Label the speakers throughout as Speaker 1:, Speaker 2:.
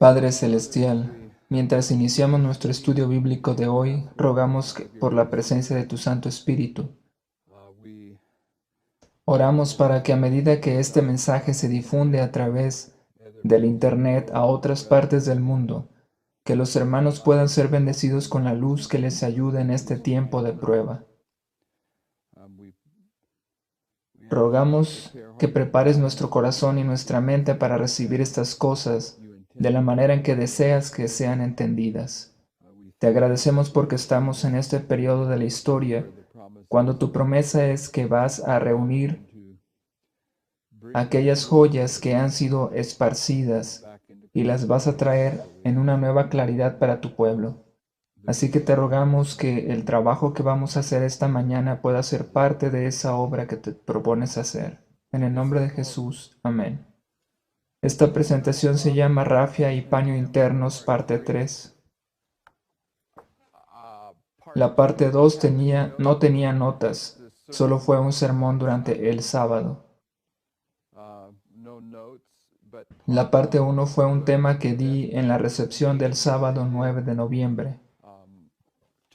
Speaker 1: Padre Celestial, mientras iniciamos nuestro estudio bíblico de hoy, rogamos por la presencia de tu Santo Espíritu. Oramos para que a medida que este mensaje se difunde a través del Internet a otras partes del mundo, que los hermanos puedan ser bendecidos con la luz que les ayude en este tiempo de prueba. Rogamos que prepares nuestro corazón y nuestra mente para recibir estas cosas de la manera en que deseas que sean entendidas. Te agradecemos porque estamos en este periodo de la historia, cuando tu promesa es que vas a reunir aquellas joyas que han sido esparcidas y las vas a traer en una nueva claridad para tu pueblo. Así que te rogamos que el trabajo que vamos a hacer esta mañana pueda ser parte de esa obra que te propones hacer. En el nombre de Jesús. Amén. Esta presentación se llama Rafia y Paño Internos, parte 3. La parte 2 no tenía notas, solo fue un sermón durante el sábado. La parte 1 fue un tema que di en la recepción del sábado 9 de noviembre.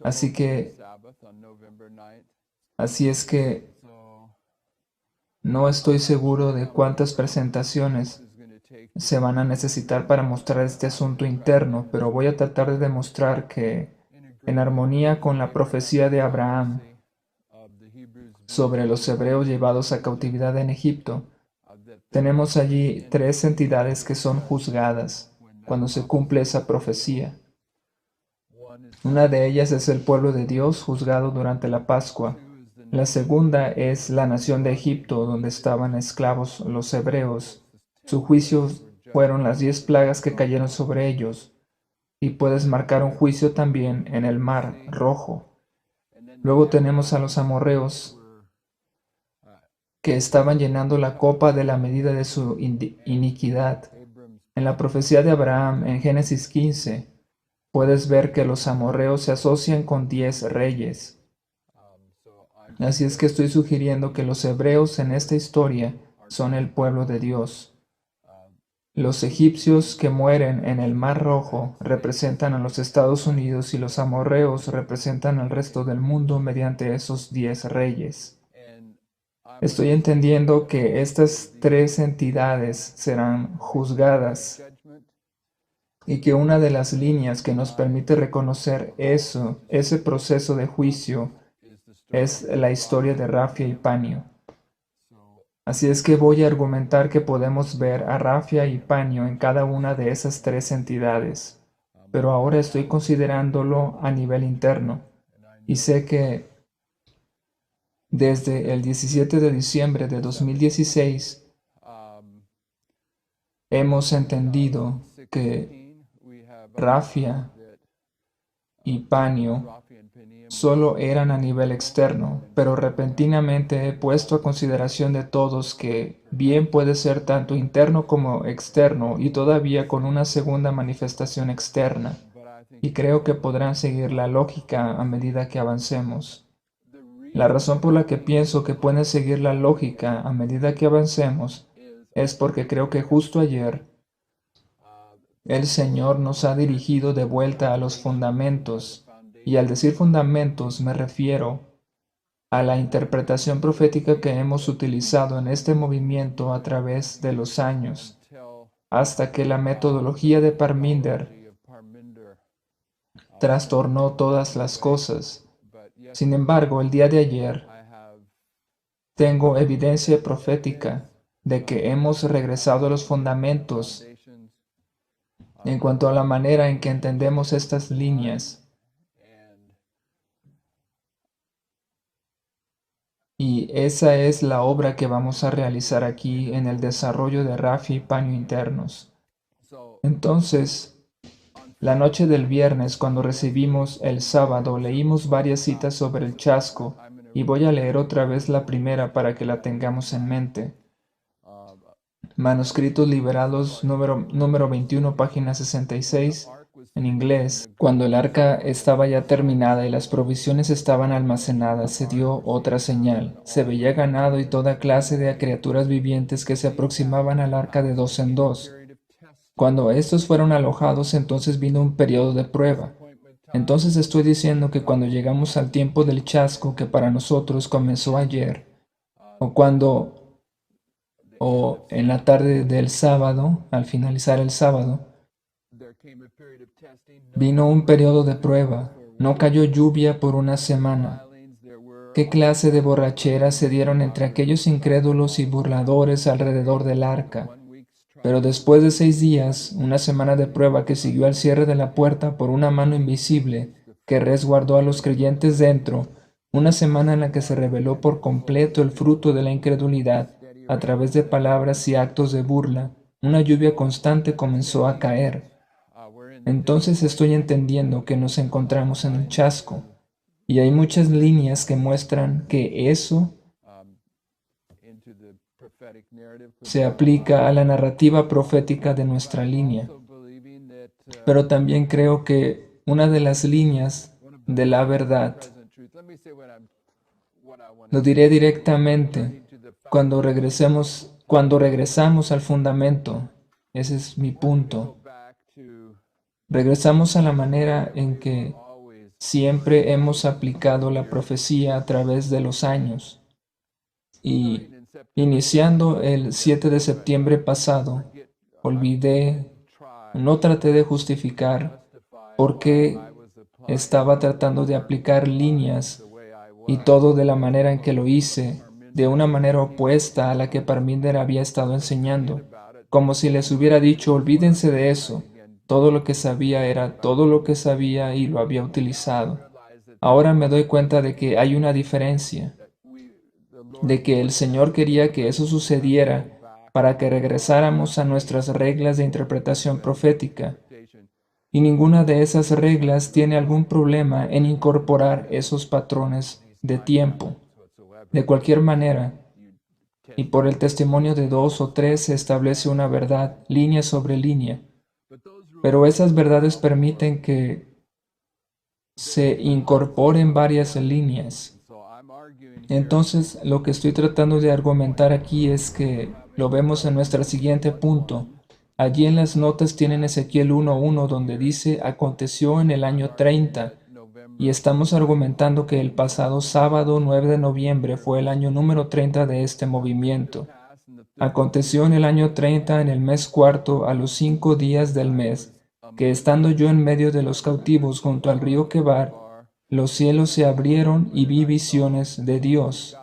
Speaker 1: Así es que no estoy seguro de cuántas presentaciones se van a necesitar para mostrar este asunto interno, pero voy a tratar de demostrar que, en armonía con la profecía de Abraham sobre los hebreos llevados a cautividad en Egipto, tenemos allí tres entidades que son juzgadas cuando se cumple esa profecía. Una de ellas es el pueblo de Dios juzgado durante la Pascua. La segunda es la nación de Egipto, donde estaban esclavos los hebreos. Su juicio fueron las 10 plagas que cayeron sobre ellos. Y puedes marcar un juicio también en el Mar Rojo. Luego tenemos a los amorreos, que estaban llenando la copa de la medida de su iniquidad. En la profecía de Abraham, en Génesis 15, puedes ver que los amorreos se asocian con 10 reyes. Así es que estoy sugiriendo que los hebreos en esta historia son el pueblo de Dios. Los egipcios que mueren en el Mar Rojo representan a los Estados Unidos y los amorreos representan al resto del mundo mediante esos 10 reyes. Estoy entendiendo que estas tres entidades serán juzgadas y que una de las líneas que nos permite reconocer ese proceso de juicio, es la historia de Rafia y Panio. Así es que voy a argumentar que podemos ver a Rafia y Panio en cada una de esas tres entidades, pero ahora estoy considerándolo a nivel interno, y sé que desde el 17 de diciembre de 2016 hemos entendido que Rafia y Panio solo eran a nivel externo, pero repentinamente he puesto a consideración de todos que bien puede ser tanto interno como externo y todavía con una segunda manifestación externa, y creo que podrán seguir la lógica a medida que avancemos. La razón por la que pienso que pueden seguir la lógica a medida que avancemos es porque creo que justo ayer el Señor nos ha dirigido de vuelta a los fundamentos, y al decir fundamentos me refiero a la interpretación profética que hemos utilizado en este movimiento a través de los años, hasta que la metodología de Parminder trastornó todas las cosas. Sin embargo, el día de ayer tengo evidencia profética de que hemos regresado a los fundamentos en cuanto a la manera en que entendemos estas líneas. Y esa es la obra que vamos a realizar aquí en el desarrollo de Rafia y Paño internos. Entonces, la noche del viernes, cuando recibimos el sábado, leímos varias citas sobre el chasco, y voy a leer otra vez la primera para que la tengamos en mente. Manuscritos Liberados, número 21, página 66, en inglés. Cuando el arca estaba ya terminada y las provisiones estaban almacenadas, se dio otra señal. Se veía ganado y toda clase de criaturas vivientes que se aproximaban al arca de dos en dos. Cuando estos fueron alojados, entonces vino un periodo de prueba. Entonces estoy diciendo que cuando llegamos al tiempo del chasco que para nosotros comenzó ayer, o cuando, o en la tarde del sábado, al finalizar el sábado, vino un periodo de prueba. No cayó lluvia por una semana. ¿Qué clase de borracheras se dieron entre aquellos incrédulos y burladores alrededor del arca? Pero después de 6 días, una semana de prueba que siguió al cierre de la puerta por una mano invisible que resguardó a los creyentes dentro, una semana en la que se reveló por completo el fruto de la incredulidad a través de palabras y actos de burla, una lluvia constante comenzó a caer. Entonces estoy entendiendo que nos encontramos en un chasco, y hay muchas líneas que muestran que eso se aplica a la narrativa profética de nuestra línea. Pero también creo que una de las líneas de la verdad, lo diré directamente, cuando regresamos al fundamento, ese es mi punto, regresamos a la manera en que siempre hemos aplicado la profecía a través de los años. Y iniciando el 7 de septiembre pasado, no traté de justificar por qué estaba tratando de aplicar líneas y todo de la manera en que lo hice, de una manera opuesta a la que Parminder había estado enseñando, como si les hubiera dicho, olvídense de eso. Todo lo que sabía era todo lo que sabía y lo había utilizado. Ahora me doy cuenta de que hay una diferencia, de que el Señor quería que eso sucediera para que regresáramos a nuestras reglas de interpretación profética. Y ninguna de esas reglas tiene algún problema en incorporar esos patrones de tiempo. De cualquier manera, y por el testimonio de 2 o 3 se establece una verdad, línea sobre línea. Pero esas verdades permiten que se incorporen varias líneas. Entonces, lo que estoy tratando de argumentar aquí es que lo vemos en nuestro siguiente punto. Allí en las notas tienen Ezequiel 1:1 donde dice, aconteció en el año 30, y estamos argumentando que el pasado sábado 9 de noviembre fue el año número 30 de este movimiento. Aconteció en el año 30, en el mes cuarto, a los 5 días del mes, que estando yo en medio de los cautivos junto al río Quebar, los cielos se abrieron y vi visiones de Dios.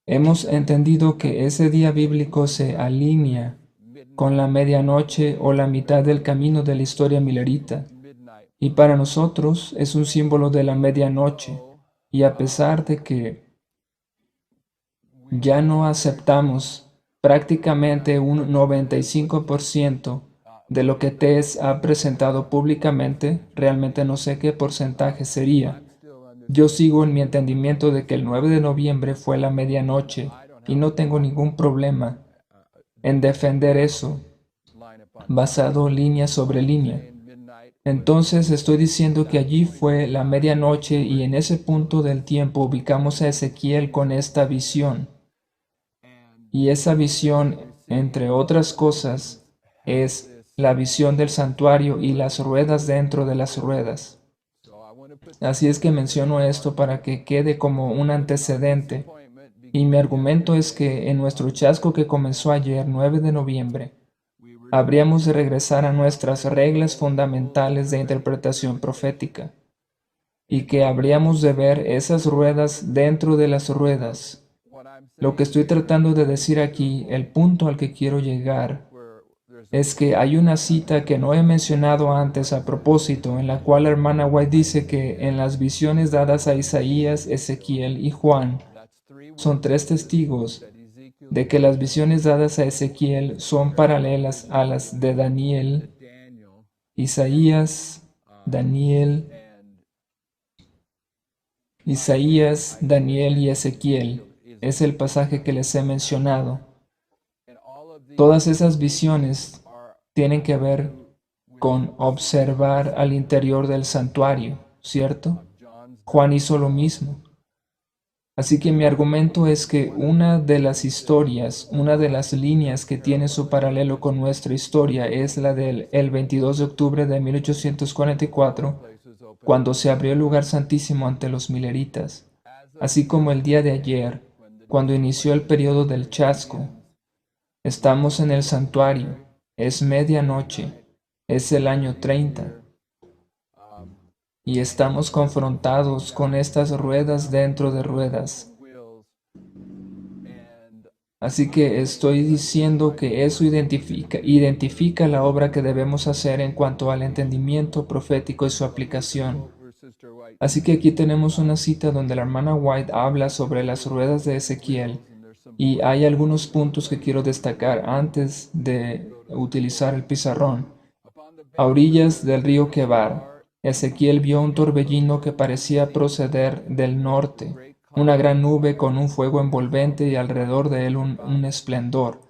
Speaker 1: Hemos entendido que ese día bíblico se alinea con la medianoche o la mitad del camino de la historia milerita, y para nosotros es un símbolo de la medianoche, y a pesar de que ya no aceptamos prácticamente un 95% de lo que Tess ha presentado públicamente, realmente no sé qué porcentaje sería. Yo sigo en mi entendimiento de que el 9 de noviembre fue la medianoche y no tengo ningún problema en defender eso, basado línea sobre línea. Entonces estoy diciendo que allí fue la medianoche y en ese punto del tiempo ubicamos a Ezequiel con esta visión. Y esa visión, entre otras cosas, es la visión del santuario y las ruedas dentro de las ruedas. Así es que menciono esto para que quede como un antecedente. Y mi argumento es que en nuestro chasco que comenzó ayer, 9 de noviembre, habríamos de regresar a nuestras reglas fundamentales de interpretación profética, y que habríamos de ver esas ruedas dentro de las ruedas. Lo que estoy tratando de decir aquí, el punto al que quiero llegar, es que hay una cita que no he mencionado antes a propósito, en la cual la hermana White dice que en las visiones dadas a Isaías, Ezequiel y Juan, son 3 testigos de que las visiones dadas a Ezequiel son paralelas a las de Daniel, Isaías, Daniel y Ezequiel. Es el pasaje que les he mencionado. Todas esas visiones tienen que ver con observar al interior del santuario, ¿cierto? Juan hizo lo mismo. Así que mi argumento es que una de las historias, una de las líneas que tiene su paralelo con nuestra historia es la del el 22 de octubre de 1844, cuando se abrió el lugar santísimo ante los mileritas, así como el día de ayer, cuando inició el periodo del chasco. Estamos en el santuario, es medianoche, es el año 30, y estamos confrontados con estas ruedas dentro de ruedas. Así que estoy diciendo que eso identifica la obra que debemos hacer en cuanto al entendimiento profético y su aplicación. Así que aquí tenemos una cita donde la hermana White habla sobre las ruedas de Ezequiel y hay algunos puntos que quiero destacar antes de utilizar el pizarrón. A orillas del río Quebar, Ezequiel vio un torbellino que parecía proceder del norte, una gran nube con un fuego envolvente y alrededor de él un esplendor.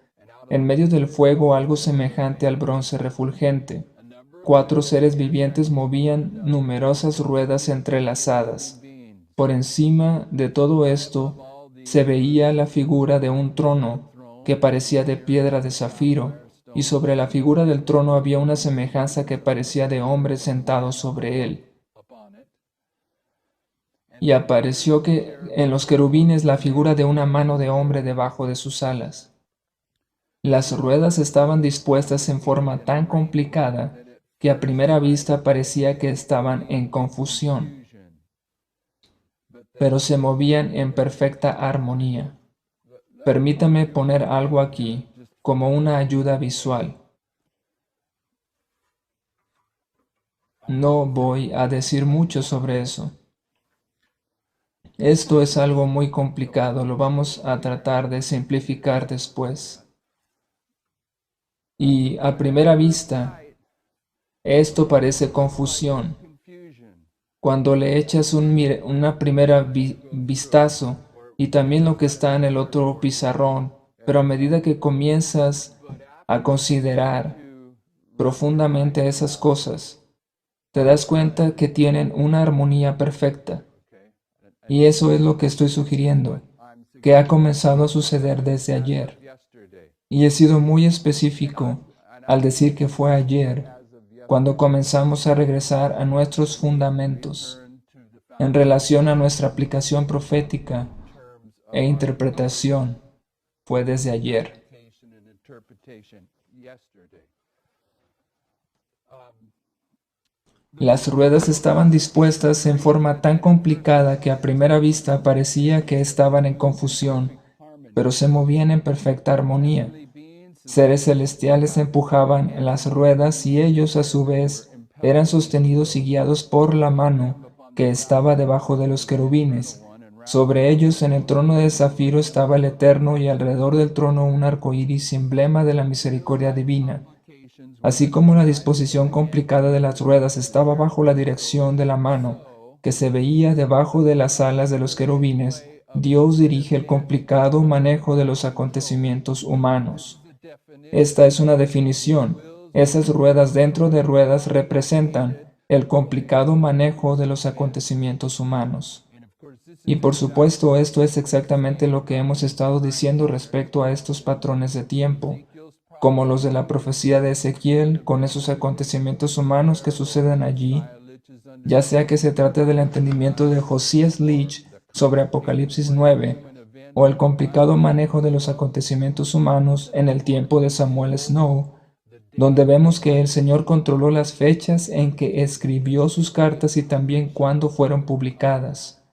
Speaker 1: En medio del fuego algo semejante al bronce refulgente. 4 seres vivientes movían numerosas ruedas entrelazadas. Por encima de todo esto se veía la figura de un trono que parecía de piedra de zafiro, y sobre la figura del trono había una semejanza que parecía de hombre sentado sobre él. Y apareció que en los querubines la figura de una mano de hombre debajo de sus alas. Las ruedas estaban dispuestas en forma tan complicada que a primera vista parecía que estaban en confusión, pero se movían en perfecta armonía. Permítame poner algo aquí como una ayuda visual. No voy a decir mucho sobre eso. Esto es algo muy complicado, lo vamos a tratar de simplificar después. Y a primera vista, esto parece confusión. Cuando le echas una primera vistazo y también lo que está en el otro pizarrón, pero a medida que comienzas a considerar profundamente esas cosas, te das cuenta que tienen una armonía perfecta. Y eso es lo que estoy sugiriendo, que ha comenzado a suceder desde ayer. Y he sido muy específico al decir que fue ayer, cuando comenzamos a regresar a nuestros fundamentos en relación a nuestra aplicación profética e interpretación. Fue desde ayer. Las ruedas estaban dispuestas en forma tan complicada que a primera vista parecía que estaban en confusión, pero se movían en perfecta armonía. Seres celestiales empujaban las ruedas y ellos a su vez eran sostenidos y guiados por la mano que estaba debajo de los querubines. Sobre ellos en el trono de zafiro estaba el Eterno y alrededor del trono un arco iris, emblema de la misericordia divina. Así como la disposición complicada de las ruedas estaba bajo la dirección de la mano que se veía debajo de las alas de los querubines, Dios dirige el complicado manejo de los acontecimientos humanos. Esta es una definición. Esas ruedas dentro de ruedas representan el complicado manejo de los acontecimientos humanos. Y por supuesto, esto es exactamente lo que hemos estado diciendo respecto a estos patrones de tiempo, como los de la profecía de Ezequiel, con esos acontecimientos humanos que suceden allí, ya sea que se trate del entendimiento de Josías Leach sobre Apocalipsis 9, o el complicado manejo de los acontecimientos humanos en el tiempo de Samuel Snow, donde vemos que el Señor controló las fechas en que escribió sus cartas y también cuándo fueron publicadas.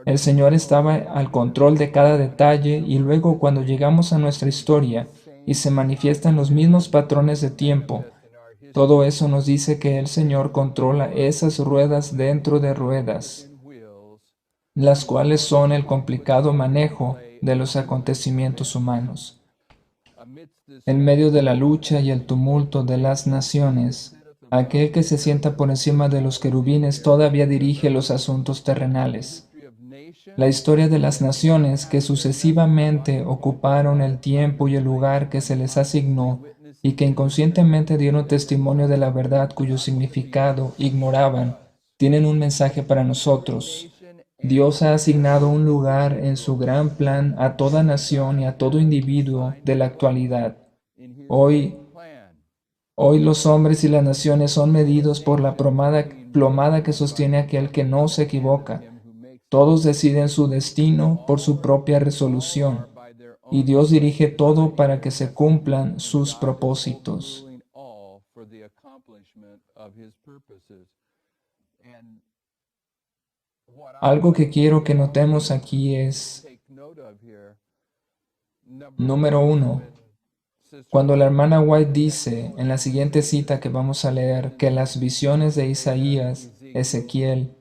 Speaker 1: El Señor estaba al control de cada detalle y luego cuando llegamos a nuestra historia y se manifiestan los mismos patrones de tiempo, todo eso nos dice que el Señor controla esas ruedas dentro de ruedas, las cuales son el complicado manejo de los acontecimientos humanos. En medio de la lucha y el tumulto de las naciones, aquel que se sienta por encima de los querubines todavía dirige los asuntos terrenales. La historia de las naciones que sucesivamente ocuparon el tiempo y el lugar que se les asignó y que inconscientemente dieron testimonio de la verdad cuyo significado ignoraban, tienen un mensaje para nosotros. Dios ha asignado un lugar en su gran plan a toda nación y a todo individuo de la actualidad. Hoy, hoy los hombres y las naciones son medidos por la plomada que sostiene aquel que no se equivoca. Todos deciden su destino por su propia resolución, y Dios dirige todo para que se cumplan sus propósitos. Algo que quiero que notemos aquí es, número uno, cuando la hermana White dice en la siguiente cita que vamos a leer que las visiones de Isaías, Ezequiel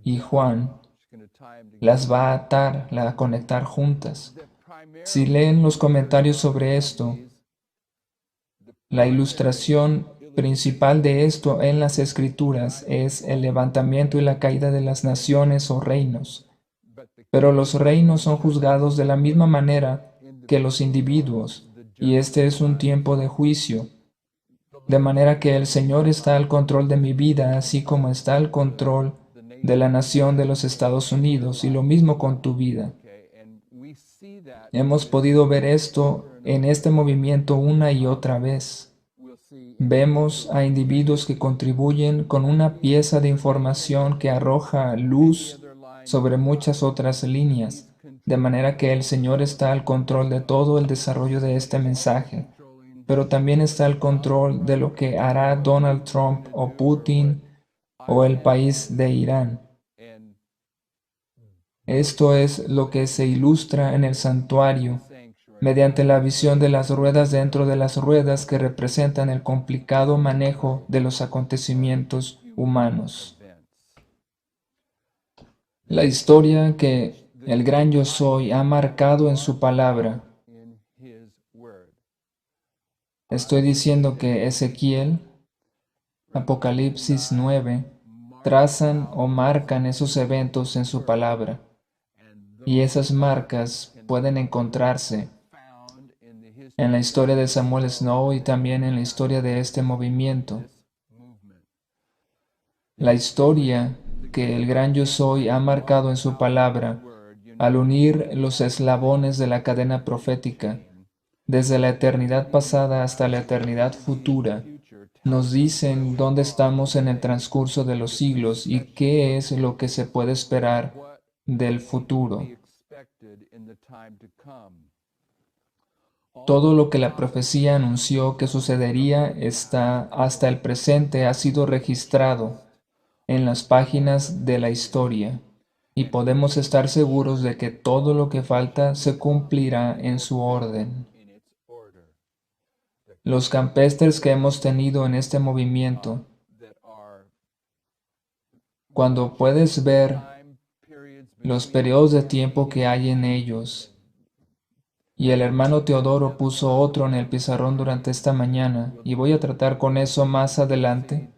Speaker 1: y Juan las va a atar, la va a conectar juntas. Si leen los comentarios sobre esto, la ilustración principal de esto en las Escrituras es el levantamiento y la caída de las naciones o reinos. Pero los reinos son juzgados de la misma manera que los individuos, y este es un tiempo de juicio. De manera que el Señor está al control de mi vida, así como está al control de la nación de los Estados Unidos, y lo mismo con tu vida. Hemos podido ver esto en este movimiento una y otra vez. Vemos a individuos que contribuyen con una pieza de información que arroja luz sobre muchas otras líneas, de manera que el Señor está al control de todo el desarrollo de este mensaje, pero también está al control de lo que hará Donald Trump o Putin o el país de Irán. Esto es lo que se ilustra en el santuario, mediante la visión de las ruedas dentro de las ruedas que representan el complicado manejo de los acontecimientos humanos. La historia que el gran Yo Soy ha marcado en su palabra. Estoy diciendo que Ezequiel, Apocalipsis 9, trazan o marcan esos eventos en su palabra. Y esas marcas pueden encontrarse en la historia de Samuel Snow y también en la historia de este movimiento. La historia que el gran Yo Soy ha marcado en su palabra al unir los eslabones de la cadena profética, desde la eternidad pasada hasta la eternidad futura, nos dicen dónde estamos en el transcurso de los siglos y qué es lo que se puede esperar del futuro. Todo lo que la profecía anunció que sucedería hasta el presente ha sido registrado en las páginas de la historia, y podemos estar seguros de que todo lo que falta se cumplirá en su orden. Los campestres que hemos tenido en este movimiento, cuando puedes ver los periodos de tiempo que hay en ellos, y el hermano Teodoro puso otro en el pizarrón durante esta mañana, y voy a tratar con eso más adelante,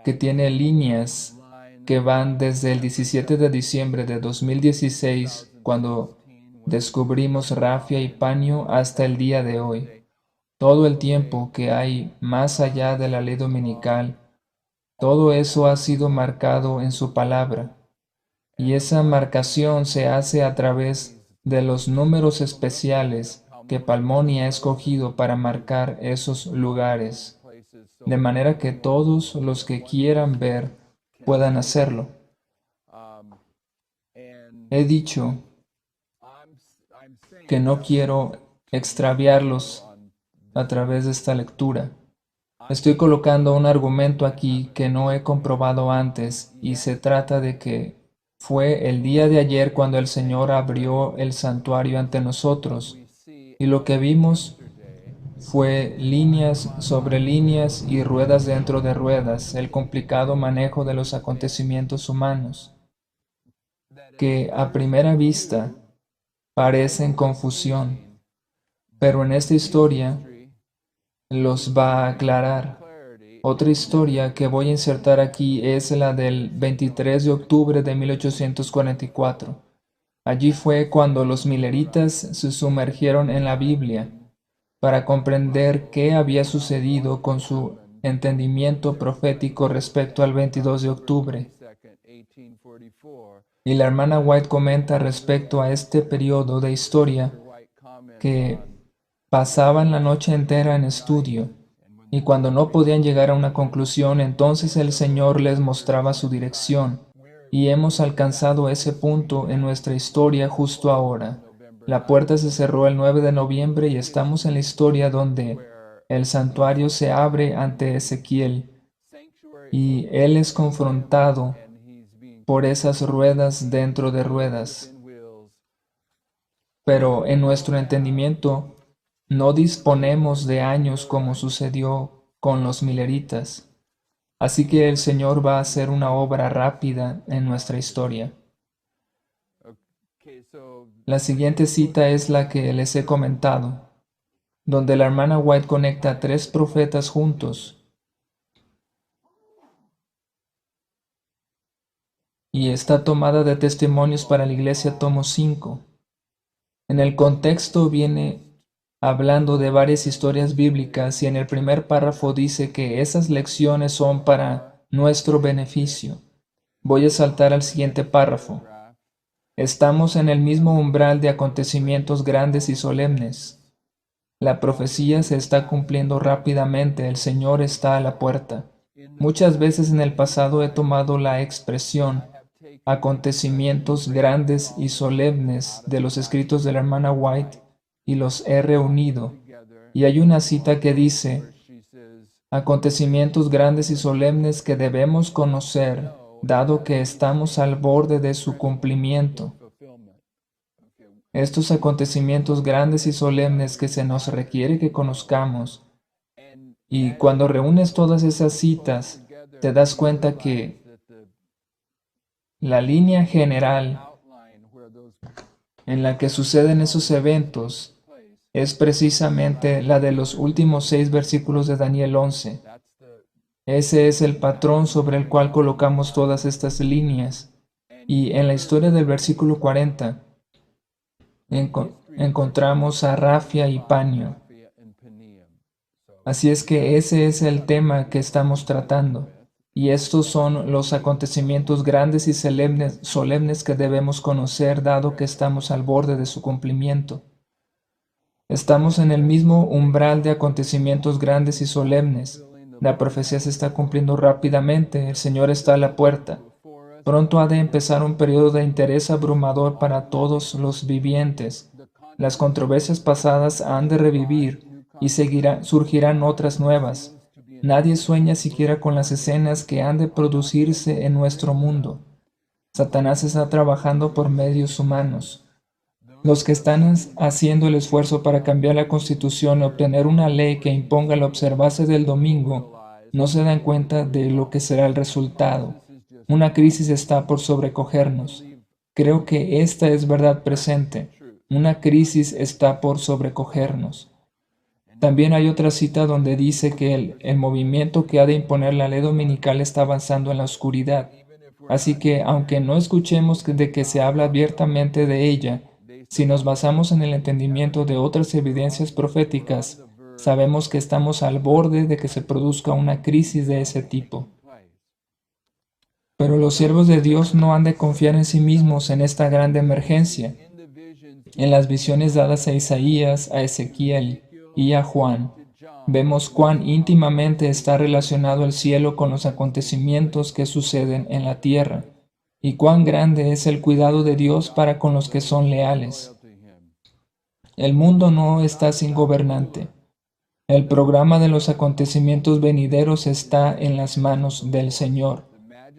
Speaker 1: que tiene líneas que van desde el 17 de diciembre de 2016, cuando descubrimos rafia y paño, hasta el día de hoy. Todo el tiempo que hay más allá de la ley dominical, todo eso ha sido marcado en su palabra. Y esa marcación se hace a través de los números especiales que Palmoni ha escogido para marcar esos lugares, de manera que todos los que quieran ver puedan hacerlo. He dicho que no quiero extraviarlos a través de esta lectura. Estoy colocando un argumento aquí que no he comprobado antes, y se trata de que fue el día de ayer cuando el Señor abrió el santuario ante nosotros, y lo que vimos fue líneas sobre líneas y ruedas dentro de ruedas, el complicado manejo de los acontecimientos humanos, que a primera vista parecen confusión, pero en esta historia los va a aclarar. Otra historia que voy a insertar aquí es la del 23 de octubre de 1844. Allí fue cuando los mileritas se sumergieron en la Biblia para comprender qué había sucedido con su entendimiento profético respecto al 22 de octubre. Y la hermana White comenta respecto a este periodo de historia que pasaban la noche entera en estudio, y cuando no podían llegar a una conclusión, entonces el Señor les mostraba su dirección, y hemos alcanzado ese punto en nuestra historia justo ahora. La puerta se cerró el 9 de noviembre y estamos en la historia donde el santuario se abre ante Ezequiel, y él es confrontado por esas ruedas dentro de ruedas. Pero en nuestro entendimiento no disponemos de años como sucedió con los mileritas. Así que el Señor va a hacer una obra rápida en nuestra historia. La siguiente cita es la que les he comentado, donde la hermana White conecta a 3 profetas juntos. Y está tomada de Testimonios para la Iglesia, tomo 5. En el contexto viene hablando de varias historias bíblicas y en el primer párrafo dice que esas lecciones son para nuestro beneficio. Voy a saltar al siguiente párrafo. Estamos en el mismo umbral de acontecimientos grandes y solemnes. La profecía se está cumpliendo rápidamente, el Señor está a la puerta. Muchas veces en el pasado he tomado la expresión acontecimientos grandes y solemnes de los escritos de la hermana White y los he reunido. Y hay una cita que dice, acontecimientos grandes y solemnes que debemos conocer, dado que estamos al borde de su cumplimiento. Estos acontecimientos grandes y solemnes que se nos requiere que conozcamos. Y cuando reúnes todas esas citas, te das cuenta que la línea general en la que suceden esos eventos es precisamente la de los últimos 6 versículos de Daniel 11. Ese es el patrón sobre el cual colocamos todas estas líneas. Y en la historia del versículo 40 encontramos a Rafia y Panio. Así es que ese es el tema que estamos tratando. Y estos son los acontecimientos grandes y solemnes que debemos conocer, dado que estamos al borde de su cumplimiento. Estamos en el mismo umbral de acontecimientos grandes y solemnes. La profecía se está cumpliendo rápidamente, el Señor está a la puerta. Pronto ha de empezar un periodo de interés abrumador para todos los vivientes. Las controversias pasadas han de revivir y surgirán otras nuevas. Nadie sueña siquiera con las escenas que han de producirse en nuestro mundo. Satanás está trabajando por medios humanos. Los que están haciendo el esfuerzo para cambiar la Constitución y obtener una ley que imponga la observancia del domingo no se dan cuenta de lo que será el resultado. Una crisis está por sobrecogernos. Creo que esta es verdad presente. Una crisis está por sobrecogernos. También hay otra cita donde dice que el movimiento que ha de imponer la ley dominical está avanzando en la oscuridad. Así que, aunque no escuchemos de que se habla abiertamente de ella, si nos basamos en el entendimiento de otras evidencias proféticas, sabemos que estamos al borde de que se produzca una crisis de ese tipo. Pero los siervos de Dios no han de confiar en sí mismos en esta grande emergencia. En las visiones dadas a Isaías, a Ezequiel y a Juan, vemos cuán íntimamente está relacionado el cielo con los acontecimientos que suceden en la tierra, y cuán grande es el cuidado de Dios para con los que son leales. El mundo no está sin gobernante. El programa de los acontecimientos venideros está en las manos del Señor.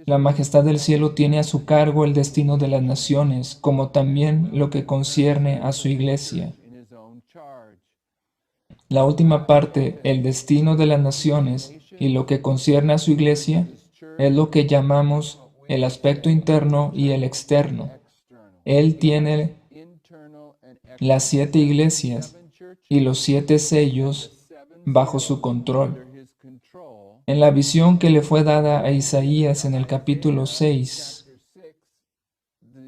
Speaker 1: La majestad del cielo tiene a su cargo el destino de las naciones, como también lo que concierne a su iglesia. La última parte, el destino de las naciones y lo que concierne a su iglesia, es lo que llamamos el aspecto interno y el externo. Él tiene las 7 iglesias y los 7 sellos bajo su control. En la visión que le fue dada a Isaías en el capítulo 6,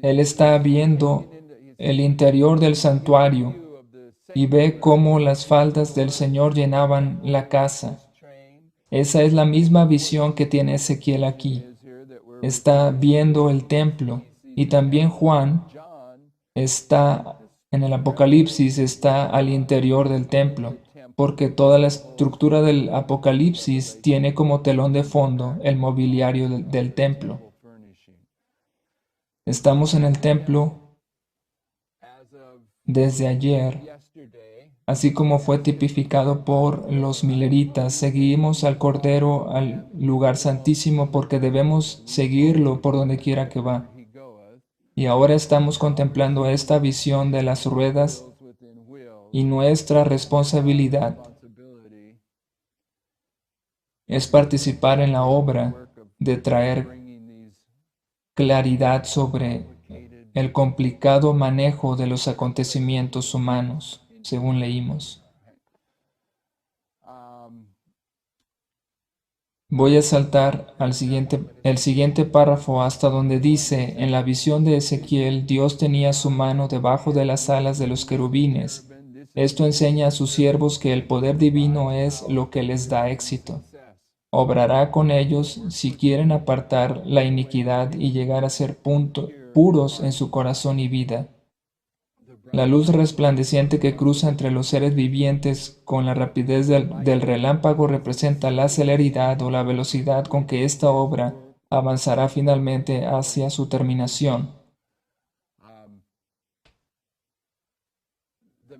Speaker 1: él está viendo el interior del santuario y ve cómo las faldas del Señor llenaban la casa. Esa es la misma visión que tiene Ezequiel aquí. está viendo el templo. Y también Juan está en el Apocalipsis, está al interior del templo, porque toda la estructura del Apocalipsis tiene como telón de fondo el mobiliario del templo. Estamos en el templo desde ayer, así como fue tipificado por los mileritas. Seguimos al Cordero al lugar santísimo porque debemos seguirlo por donde quiera que va. Y ahora estamos contemplando esta visión de las ruedas y nuestra responsabilidad es participar en la obra de traer claridad sobre el complicado manejo de los acontecimientos humanos, según leímos. Voy a saltar al el siguiente párrafo hasta donde dice, en la visión de Ezequiel, Dios tenía su mano debajo de las alas de los querubines. Esto enseña a sus siervos que el poder divino es lo que les da éxito. Obrará con ellos si quieren apartar la iniquidad y llegar a ser puros en su corazón y vida. La luz resplandeciente que cruza entre los seres vivientes con la rapidez del relámpago representa la celeridad o la velocidad con que esta obra avanzará finalmente hacia su terminación.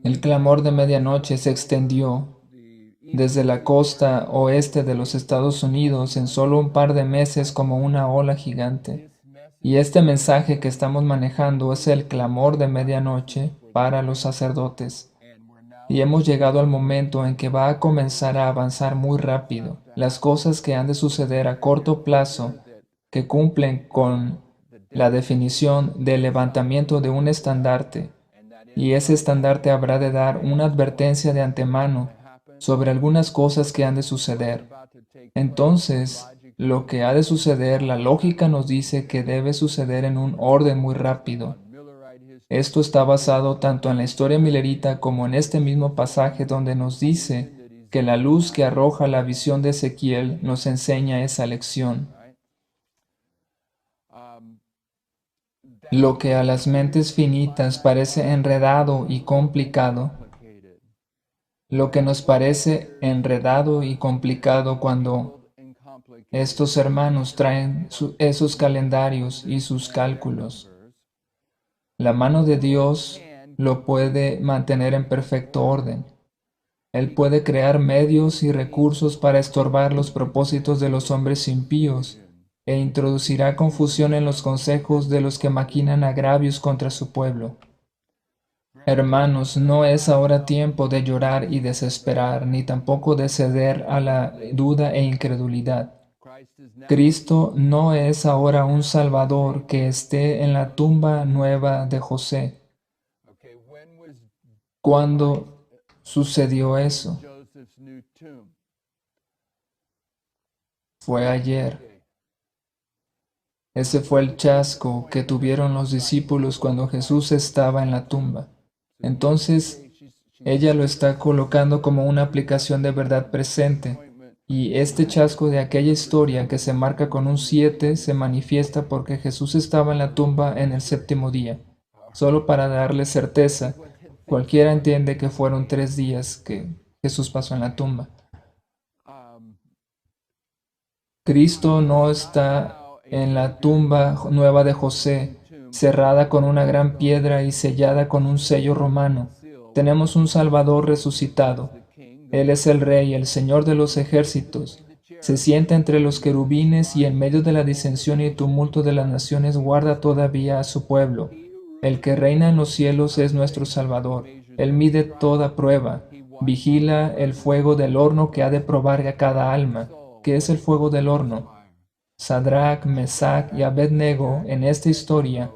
Speaker 1: El clamor de medianoche se extendió desde la costa oeste de los Estados Unidos en solo un par de meses como una ola gigante. Y este mensaje que estamos manejando es el clamor de medianoche para los sacerdotes. Y hemos llegado al momento en que va a comenzar a avanzar muy rápido. Las cosas que han de suceder a corto plazo, que cumplen con la definición del levantamiento de un estandarte, y ese estandarte habrá de dar una advertencia de antemano sobre algunas cosas que han de suceder. Entonces, lo que ha de suceder, la lógica nos dice que debe suceder en un orden muy rápido. Esto está basado tanto en la historia milerita como en este mismo pasaje donde nos dice que la luz que arroja la visión de Ezequiel nos enseña esa lección. Lo que a las mentes finitas parece enredado y complicado, lo que nos parece enredado y complicado cuando estos hermanos traen esos calendarios y sus cálculos, la mano de Dios lo puede mantener en perfecto orden. Él puede crear medios y recursos para estorbar los propósitos de los hombres impíos e introducirá confusión en los consejos de los que maquinan agravios contra su pueblo. Hermanos, no es ahora tiempo de llorar y desesperar, ni tampoco de ceder a la duda e incredulidad. Cristo no es ahora un Salvador que esté en la tumba nueva de José. ¿Cuándo sucedió eso? Fue ayer. Ese fue el chasco que tuvieron los discípulos cuando Jesús estaba en la tumba. Entonces, ella lo está colocando como una aplicación de verdad presente. Y este chasco de aquella historia que se marca con un 7 se manifiesta porque Jesús estaba en la tumba en el séptimo día. Solo para darle certeza, cualquiera entiende que fueron 3 días que Jesús pasó en la tumba. Cristo no está en la tumba nueva de José, cerrada con una gran piedra y sellada con un sello romano. Tenemos un Salvador resucitado. Él es el Rey, el Señor de los ejércitos. Se sienta entre los querubines y en medio de la disensión y tumulto de las naciones guarda todavía a su pueblo. El que reina en los cielos es nuestro Salvador. Él mide toda prueba. Vigila el fuego del horno que ha de probar a cada alma. ¿Qué es el fuego del horno? Sadrach, Mesach y Abednego en esta historia,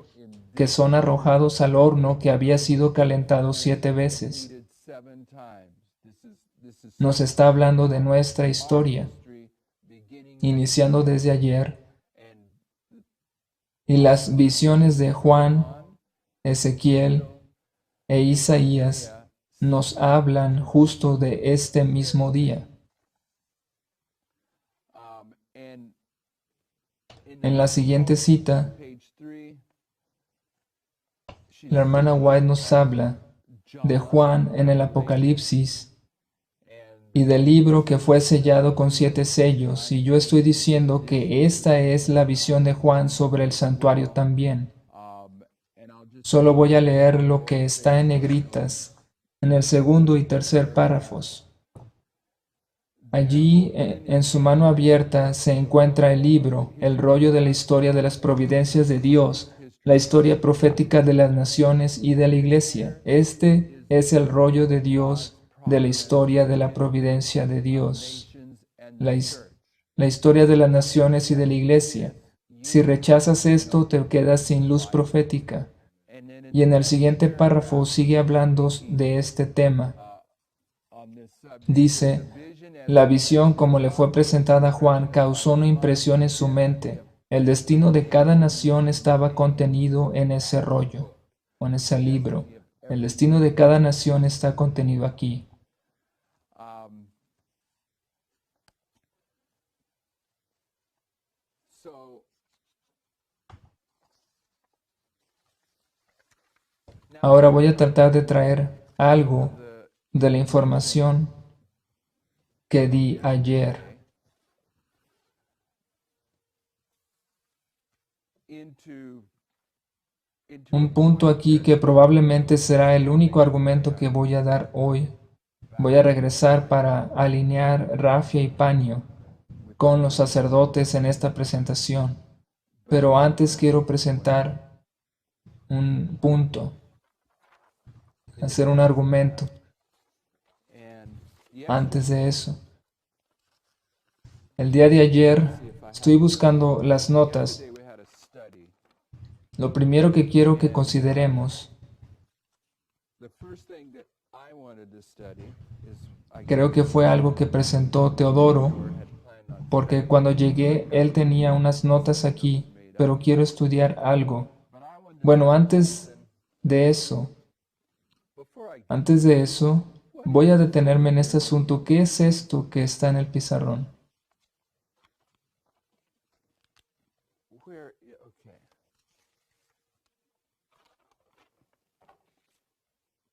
Speaker 1: que son arrojados al horno que había sido calentado 7 veces. Nos está hablando de nuestra historia, iniciando desde ayer, y las visiones de Juan, Ezequiel e Isaías nos hablan justo de este mismo día. En la siguiente cita, la hermana White nos habla de Juan en el Apocalipsis y del libro que fue sellado con 7 sellos, y yo estoy diciendo que esta es la visión de Juan sobre el santuario también. Solo voy a leer lo que está en negritas en el segundo y tercer párrafos. Allí, en su mano abierta, se encuentra el libro, el rollo de la historia de las providencias de Dios, la historia profética de las naciones y de la iglesia. Este es el rollo de Dios de la historia de la providencia de Dios, la historia de las naciones y de la iglesia. Si rechazas esto, te quedas sin luz profética. Y en el siguiente párrafo sigue hablando de este tema. Dice, la visión como le fue presentada a Juan causó una impresión en su mente. El destino de cada nación estaba contenido en ese rollo, o en ese libro. El destino de cada nación está contenido aquí. Ahora voy a tratar de traer algo de la información que di ayer. Un punto aquí que probablemente será el único argumento que voy a dar hoy. Voy a regresar para alinear Rafia y Paño con los sacerdotes en esta presentación. Pero antes quiero presentar un punto, hacer un argumento. Antes de eso, el día de ayer estoy buscando las notas. Lo primero que quiero que consideremos, creo que fue algo que presentó Teodoro, porque cuando llegué él tenía unas notas aquí, pero quiero estudiar algo. Bueno, antes de eso, voy a detenerme en este asunto. ¿Qué es esto que está en el pizarrón?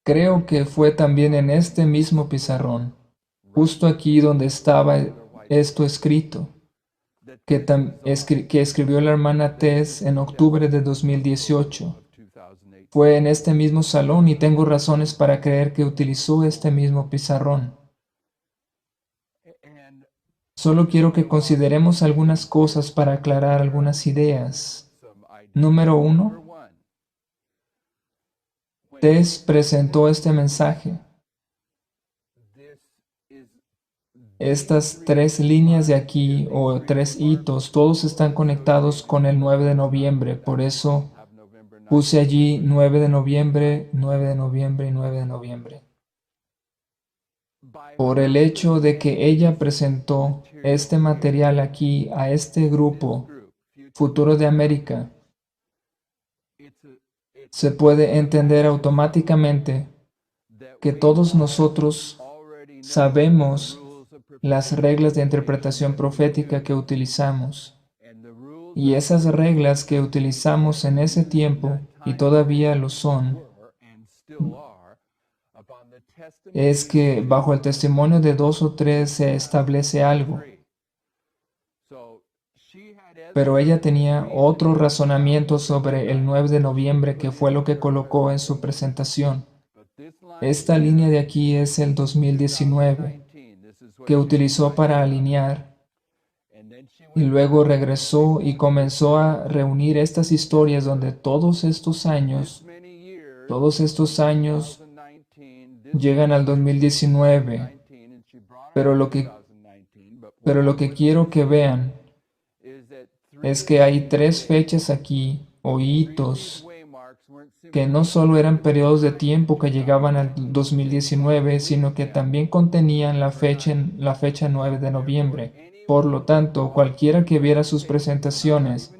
Speaker 1: Creo que fue también en este mismo pizarrón, justo aquí donde estaba esto escrito, que escribió la hermana Tess en octubre de 2018. Fue en este mismo salón y tengo razones para creer que utilizó este mismo pizarrón. Solo quiero que consideremos algunas cosas para aclarar algunas ideas. Número 1. Tess presentó este mensaje. Estas 3 líneas de aquí, o 3 hitos, todos están conectados con el 9 de noviembre. Por eso puse allí 9 de noviembre, 9 de noviembre y 9 de noviembre. Por el hecho de que ella presentó este material aquí a este grupo, Futuro de América, se puede entender automáticamente que todos nosotros sabemos las reglas de interpretación profética que utilizamos. Y esas reglas que utilizamos en ese tiempo, y todavía lo son, es que bajo el testimonio de 2 o 3 se establece algo. Pero ella tenía otro razonamiento sobre el 9 de noviembre que fue lo que colocó en su presentación. Esta línea de aquí es el 2019, que utilizó para alinear, y luego regresó y comenzó a reunir estas historias donde todos estos años llegan al 2019. Pero lo que quiero que vean es que hay 3 fechas aquí, o hitos, que no solo eran periodos de tiempo que llegaban al 2019, sino que también contenían la fecha 9 de noviembre. Por lo tanto, cualquiera que viera sus presentaciones,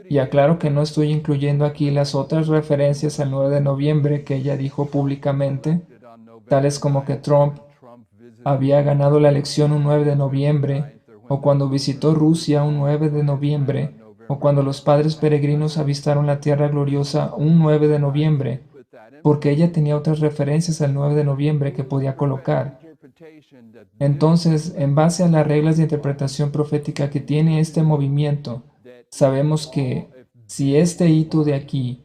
Speaker 1: y aclaro que no estoy incluyendo aquí las otras referencias al 9 de noviembre que ella dijo públicamente, tales como que Trump había ganado la elección un 9 de noviembre, o cuando visitó Rusia un 9 de noviembre, o cuando los padres peregrinos avistaron la tierra gloriosa un 9 de noviembre, porque ella tenía otras referencias al 9 de noviembre que podía colocar. Entonces, en base a las reglas de interpretación profética que tiene este movimiento, sabemos que si este hito de aquí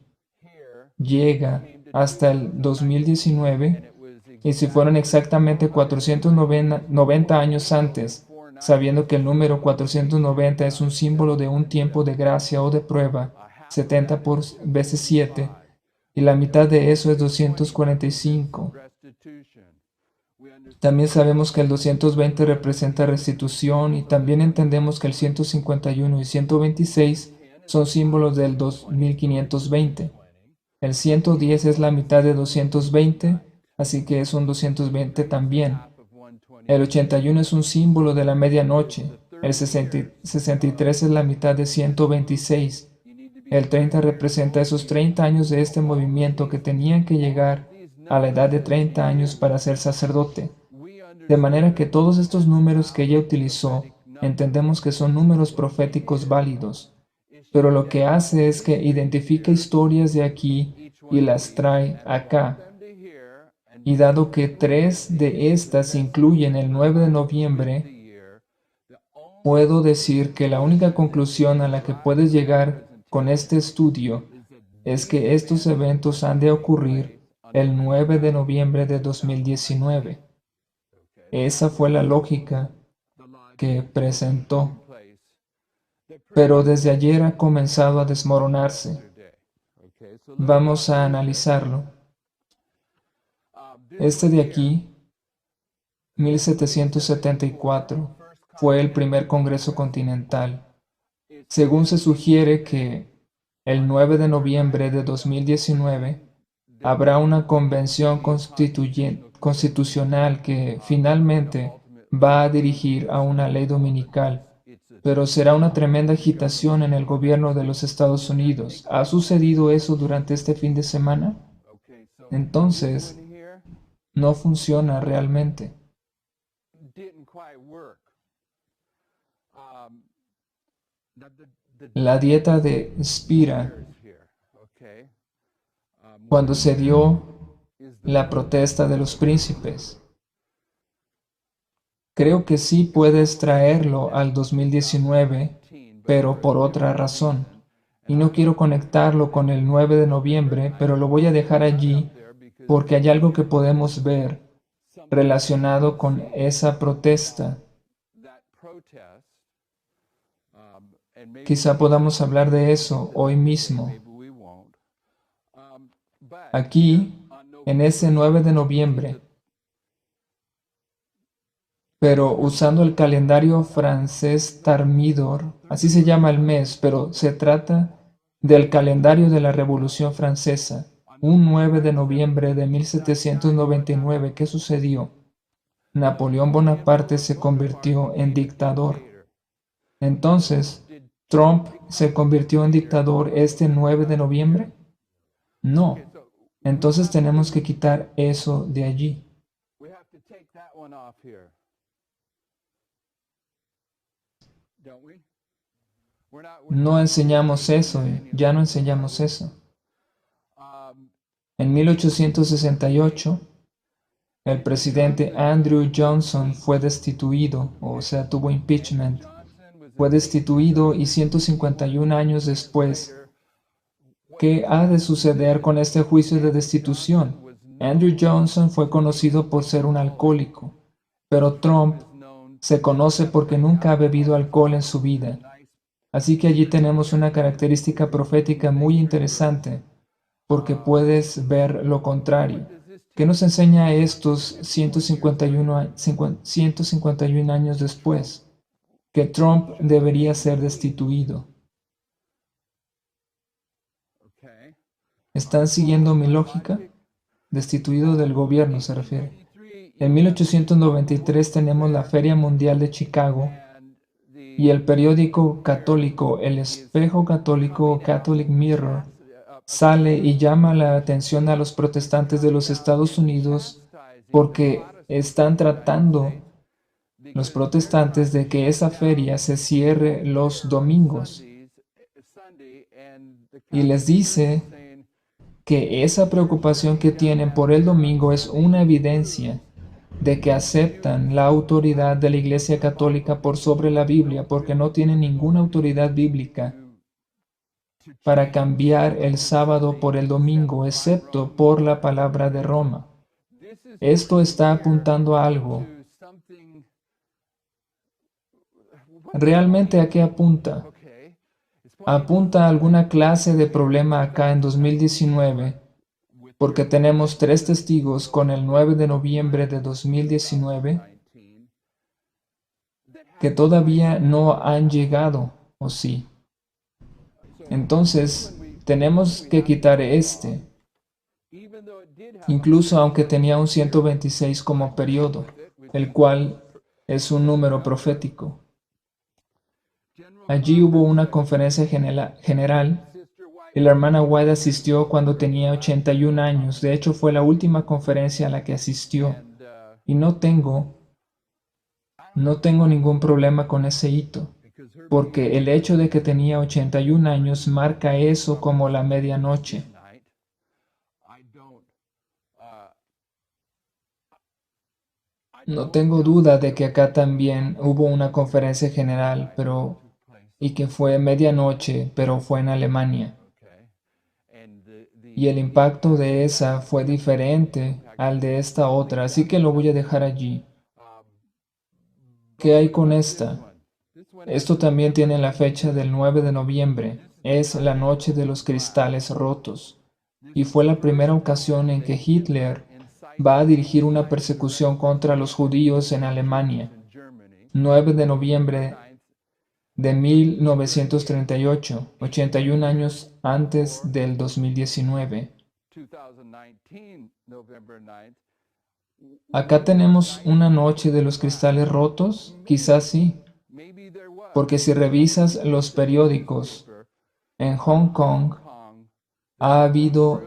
Speaker 1: llega hasta el 2019, y si fueron exactamente 490 años antes, sabiendo que el número 490 es un símbolo de un tiempo de gracia o de prueba, 70 por veces 7, y la mitad de eso es 245. También sabemos que el 220 representa restitución y también entendemos que el 151 y 126 son símbolos del 2520. El 110 es la mitad de 220, así que es un 220 también. El 81 es un símbolo de la medianoche. El 63 es la mitad de 126. El 30 representa esos 30 años de este movimiento que tenían que llegar a la edad de 30 años para ser sacerdote. De manera que todos estos números que ella utilizó, entendemos que son números proféticos válidos. Pero lo que hace es que identifica historias de aquí y las trae acá. Y dado que 3 de estas incluyen el 9 de noviembre, puedo decir que la única conclusión a la que puedes llegar con este estudio es que estos eventos han de ocurrir el 9 de noviembre de 2019. Esa fue la lógica que presentó, pero desde ayer ha comenzado a desmoronarse. Vamos a analizarlo. Este de aquí, 1774, fue el primer Congreso Continental. Según se sugiere que el 9 de noviembre de 2019 habrá una convención constitucional que finalmente va a dirigir a una ley dominical, pero será una tremenda agitación en el gobierno de los Estados Unidos. ¿Ha sucedido eso durante este fin de semana? Entonces, no funciona realmente. La dieta de Spira, cuando se dio la protesta de los príncipes, creo que sí puedes traerlo al 2019, pero por otra razón. Y no quiero conectarlo con el 9 de noviembre, pero lo voy a dejar allí porque hay algo que podemos ver relacionado con esa protesta. Quizá podamos hablar de eso hoy mismo. Aquí, en ese 9 de noviembre, pero usando el calendario francés Thermidor, así se llama el mes, pero se trata del calendario de la Revolución Francesa. Un 9 de noviembre de 1799, ¿qué sucedió? Napoleón Bonaparte se convirtió en dictador. Entonces, ¿Trump se convirtió en dictador este 9 de noviembre? No. Entonces tenemos que quitar eso de allí. No enseñamos eso, ya no enseñamos eso. En 1868, el presidente Andrew Johnson fue destituido, o sea, tuvo impeachment. Fue destituido y 151 años después, ¿qué ha de suceder con este juicio de destitución? Andrew Johnson fue conocido por ser un alcohólico, pero Trump se conoce porque nunca ha bebido alcohol en su vida. Así que allí tenemos una característica profética muy interesante, porque puedes ver lo contrario. ¿Qué nos enseña estos 151 años después? Que Trump debería ser destituido. ¿Están siguiendo mi lógica? Destituido del gobierno se refiere. En 1893 tenemos la Feria Mundial de Chicago y el periódico católico El Espejo Católico, Catholic Mirror, sale y llama la atención a los protestantes de los Estados Unidos porque están tratando los protestantes de que esa feria se cierre los domingos. y les dice que esa preocupación que tienen por el domingo es una evidencia de que aceptan la autoridad de la Iglesia Católica por sobre la Biblia, porque no tienen ninguna autoridad bíblica para cambiar el sábado por el domingo, excepto por la palabra de Roma. Esto está apuntando a algo. ¿Realmente a qué apunta? Apunta a alguna clase de problema acá en 2019, porque tenemos tres testigos con el 9 de noviembre de 2019 que todavía no han llegado, ¿o sí? Entonces, tenemos que quitar este, incluso aunque tenía un 126 como periodo, el cual es un número profético. Allí hubo una conferencia general y la hermana White asistió cuando tenía 81 años. De hecho, fue la última conferencia a la que asistió. Y no tengo ningún problema con ese hito, porque el hecho de que tenía 81 años marca eso como la medianoche. No tengo duda de que acá también hubo una conferencia general, y que fue medianoche, pero fue en Alemania. Y el impacto de esa fue diferente al de esta otra, así que lo voy a dejar allí. ¿Qué hay con esta? Esto también tiene la fecha del 9 de noviembre. Es la noche de los cristales rotos. Y fue la primera ocasión en que Hitler va a dirigir una persecución contra los judíos en Alemania. 9 de noviembre de 1938, 81 años antes del 2019. Acá tenemos una noche de los cristales rotos, quizás sí, porque si revisas los periódicos, en Hong Kong ha habido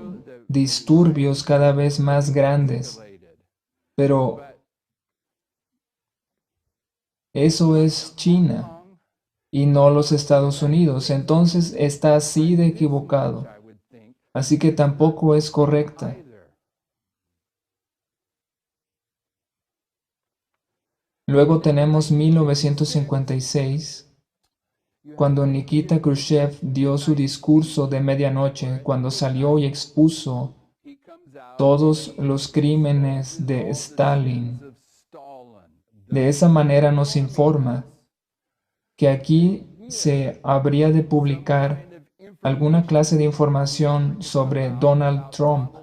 Speaker 1: disturbios cada vez más grandes, pero eso es China y no los Estados Unidos, entonces está así de equivocado, así que tampoco es correcta. Luego tenemos 1956, cuando Nikita Khrushchev dio su discurso de medianoche, cuando salió y expuso todos los crímenes de Stalin. De esa manera nos informa que aquí se habría de publicar alguna clase de información sobre Donald Trump,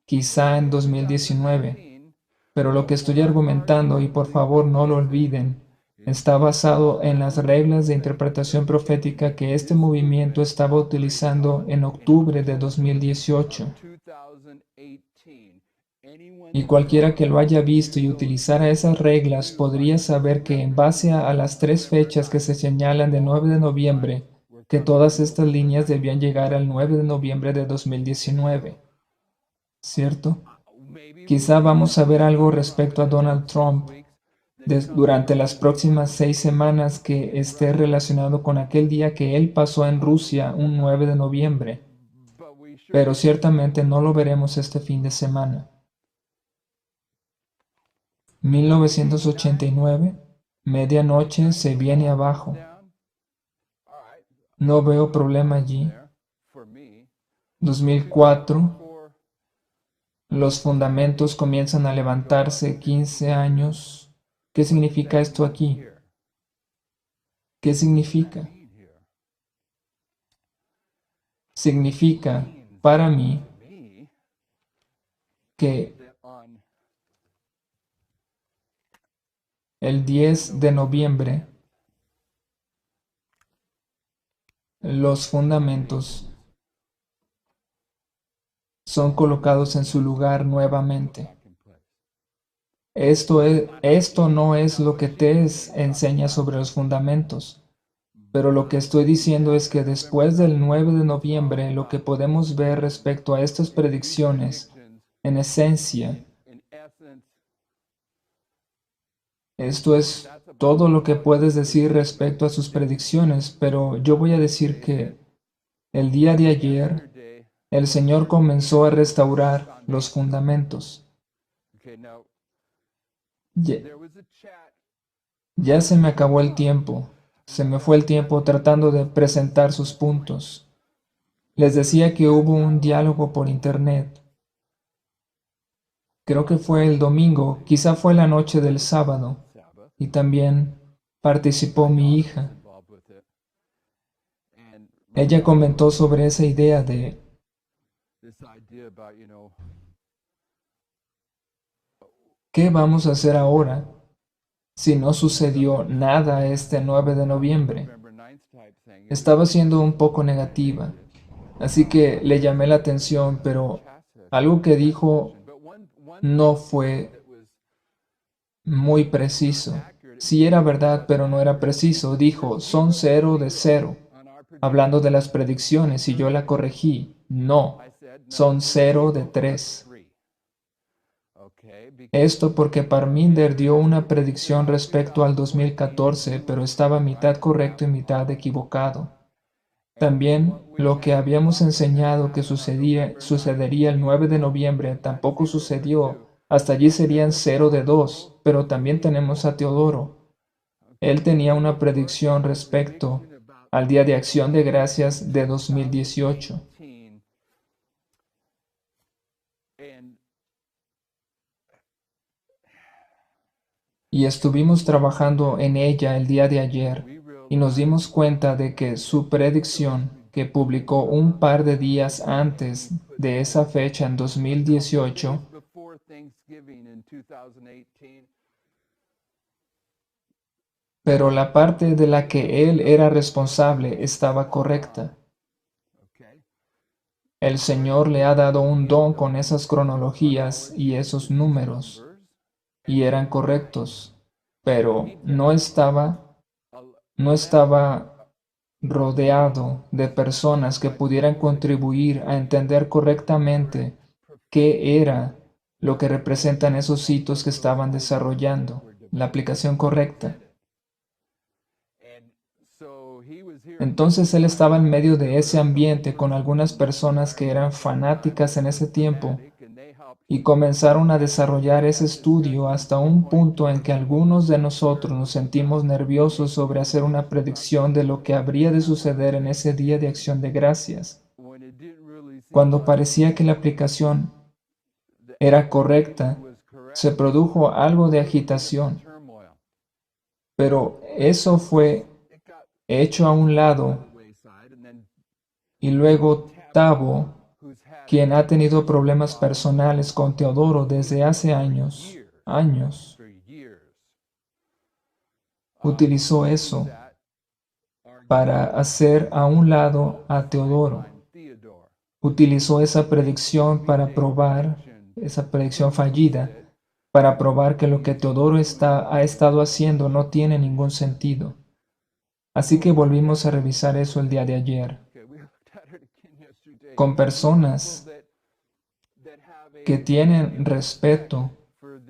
Speaker 1: quizá en 2019. Pero lo que estoy argumentando, y por favor no lo olviden, está basado en las reglas de interpretación profética que este movimiento estaba utilizando en octubre de 2018. Y cualquiera que lo haya visto y utilizara esas reglas podría saber que en base a las tres fechas que se señalan de 9 de noviembre, que todas estas líneas debían llegar al 9 de noviembre de 2019. ¿Cierto? Quizá vamos a ver algo respecto a Donald Trump durante las próximas 6 semanas que esté relacionado con aquel día que él pasó en Rusia un 9 de noviembre. Pero ciertamente no lo veremos este fin de semana. 1989, medianoche se viene abajo. No veo problema allí. 2004, los fundamentos comienzan a levantarse 15 años. ¿Qué significa esto aquí? ¿Qué significa? Significa para mí que el 10 de noviembre los fundamentos son colocados en su lugar nuevamente. Esto no es lo que Tess enseña sobre los fundamentos, pero lo que estoy diciendo es que después del 9 de noviembre lo que podemos ver respecto a estas predicciones, en esencia, esto es todo lo que puedes decir respecto a sus predicciones, pero yo voy a decir que El día de ayer, el Señor comenzó a restaurar los fundamentos. Ya, ya se me acabó el tiempo. Se me fue el tiempo tratando de presentar sus puntos. Les decía que hubo un diálogo por internet. Creo que fue el domingo, quizá fue la noche del sábado, y también participó mi hija. Ella comentó sobre esa idea de ¿qué vamos a hacer ahora si no sucedió nada este 9 de noviembre? Estaba siendo un poco negativa, así que le llamé la atención, pero algo que dijo no fue muy preciso. Sí era verdad, pero no era preciso. Dijo, son 0 de 0, hablando de las predicciones, y yo la corregí. No, son 0 de 3. Esto porque Parminder dio una predicción respecto al 2014, pero estaba mitad correcto y mitad equivocado. También lo que habíamos enseñado que sucedería el 9 de noviembre tampoco sucedió. Hasta allí serían 0 de 2, pero también tenemos a Teodoro. Él tenía una predicción respecto al Día de Acción de Gracias de 2018. Y estuvimos trabajando en ella el día de ayer y nos dimos cuenta de que su predicción, que publicó un par de días antes de esa fecha en 2018, pero la parte de la que él era responsable estaba correcta. El Señor le ha dado un don con esas cronologías y esos números, y eran correctos, pero no estaba rodeado de personas que pudieran contribuir a entender correctamente qué era lo que representan esos hitos que estaban desarrollando, la aplicación correcta. Entonces él estaba en medio de ese ambiente con algunas personas que eran fanáticas en ese tiempo y comenzaron a desarrollar ese estudio hasta un punto en que algunos de nosotros nos sentimos nerviosos sobre hacer una predicción de lo que habría de suceder en ese día de acción de gracias, cuando parecía que la aplicación era correcta. Se produjo algo de agitación, pero eso fue hecho a un lado y luego Tabo, quien ha tenido problemas personales con Teodoro desde hace años, utilizó eso para hacer a un lado a Teodoro. Utilizó esa predicción para probar, esa predicción fallida, para probar que lo que Teodoro ha estado haciendo no tiene ningún sentido. Así que volvimos a revisar eso el día de ayer, con personas que tienen respeto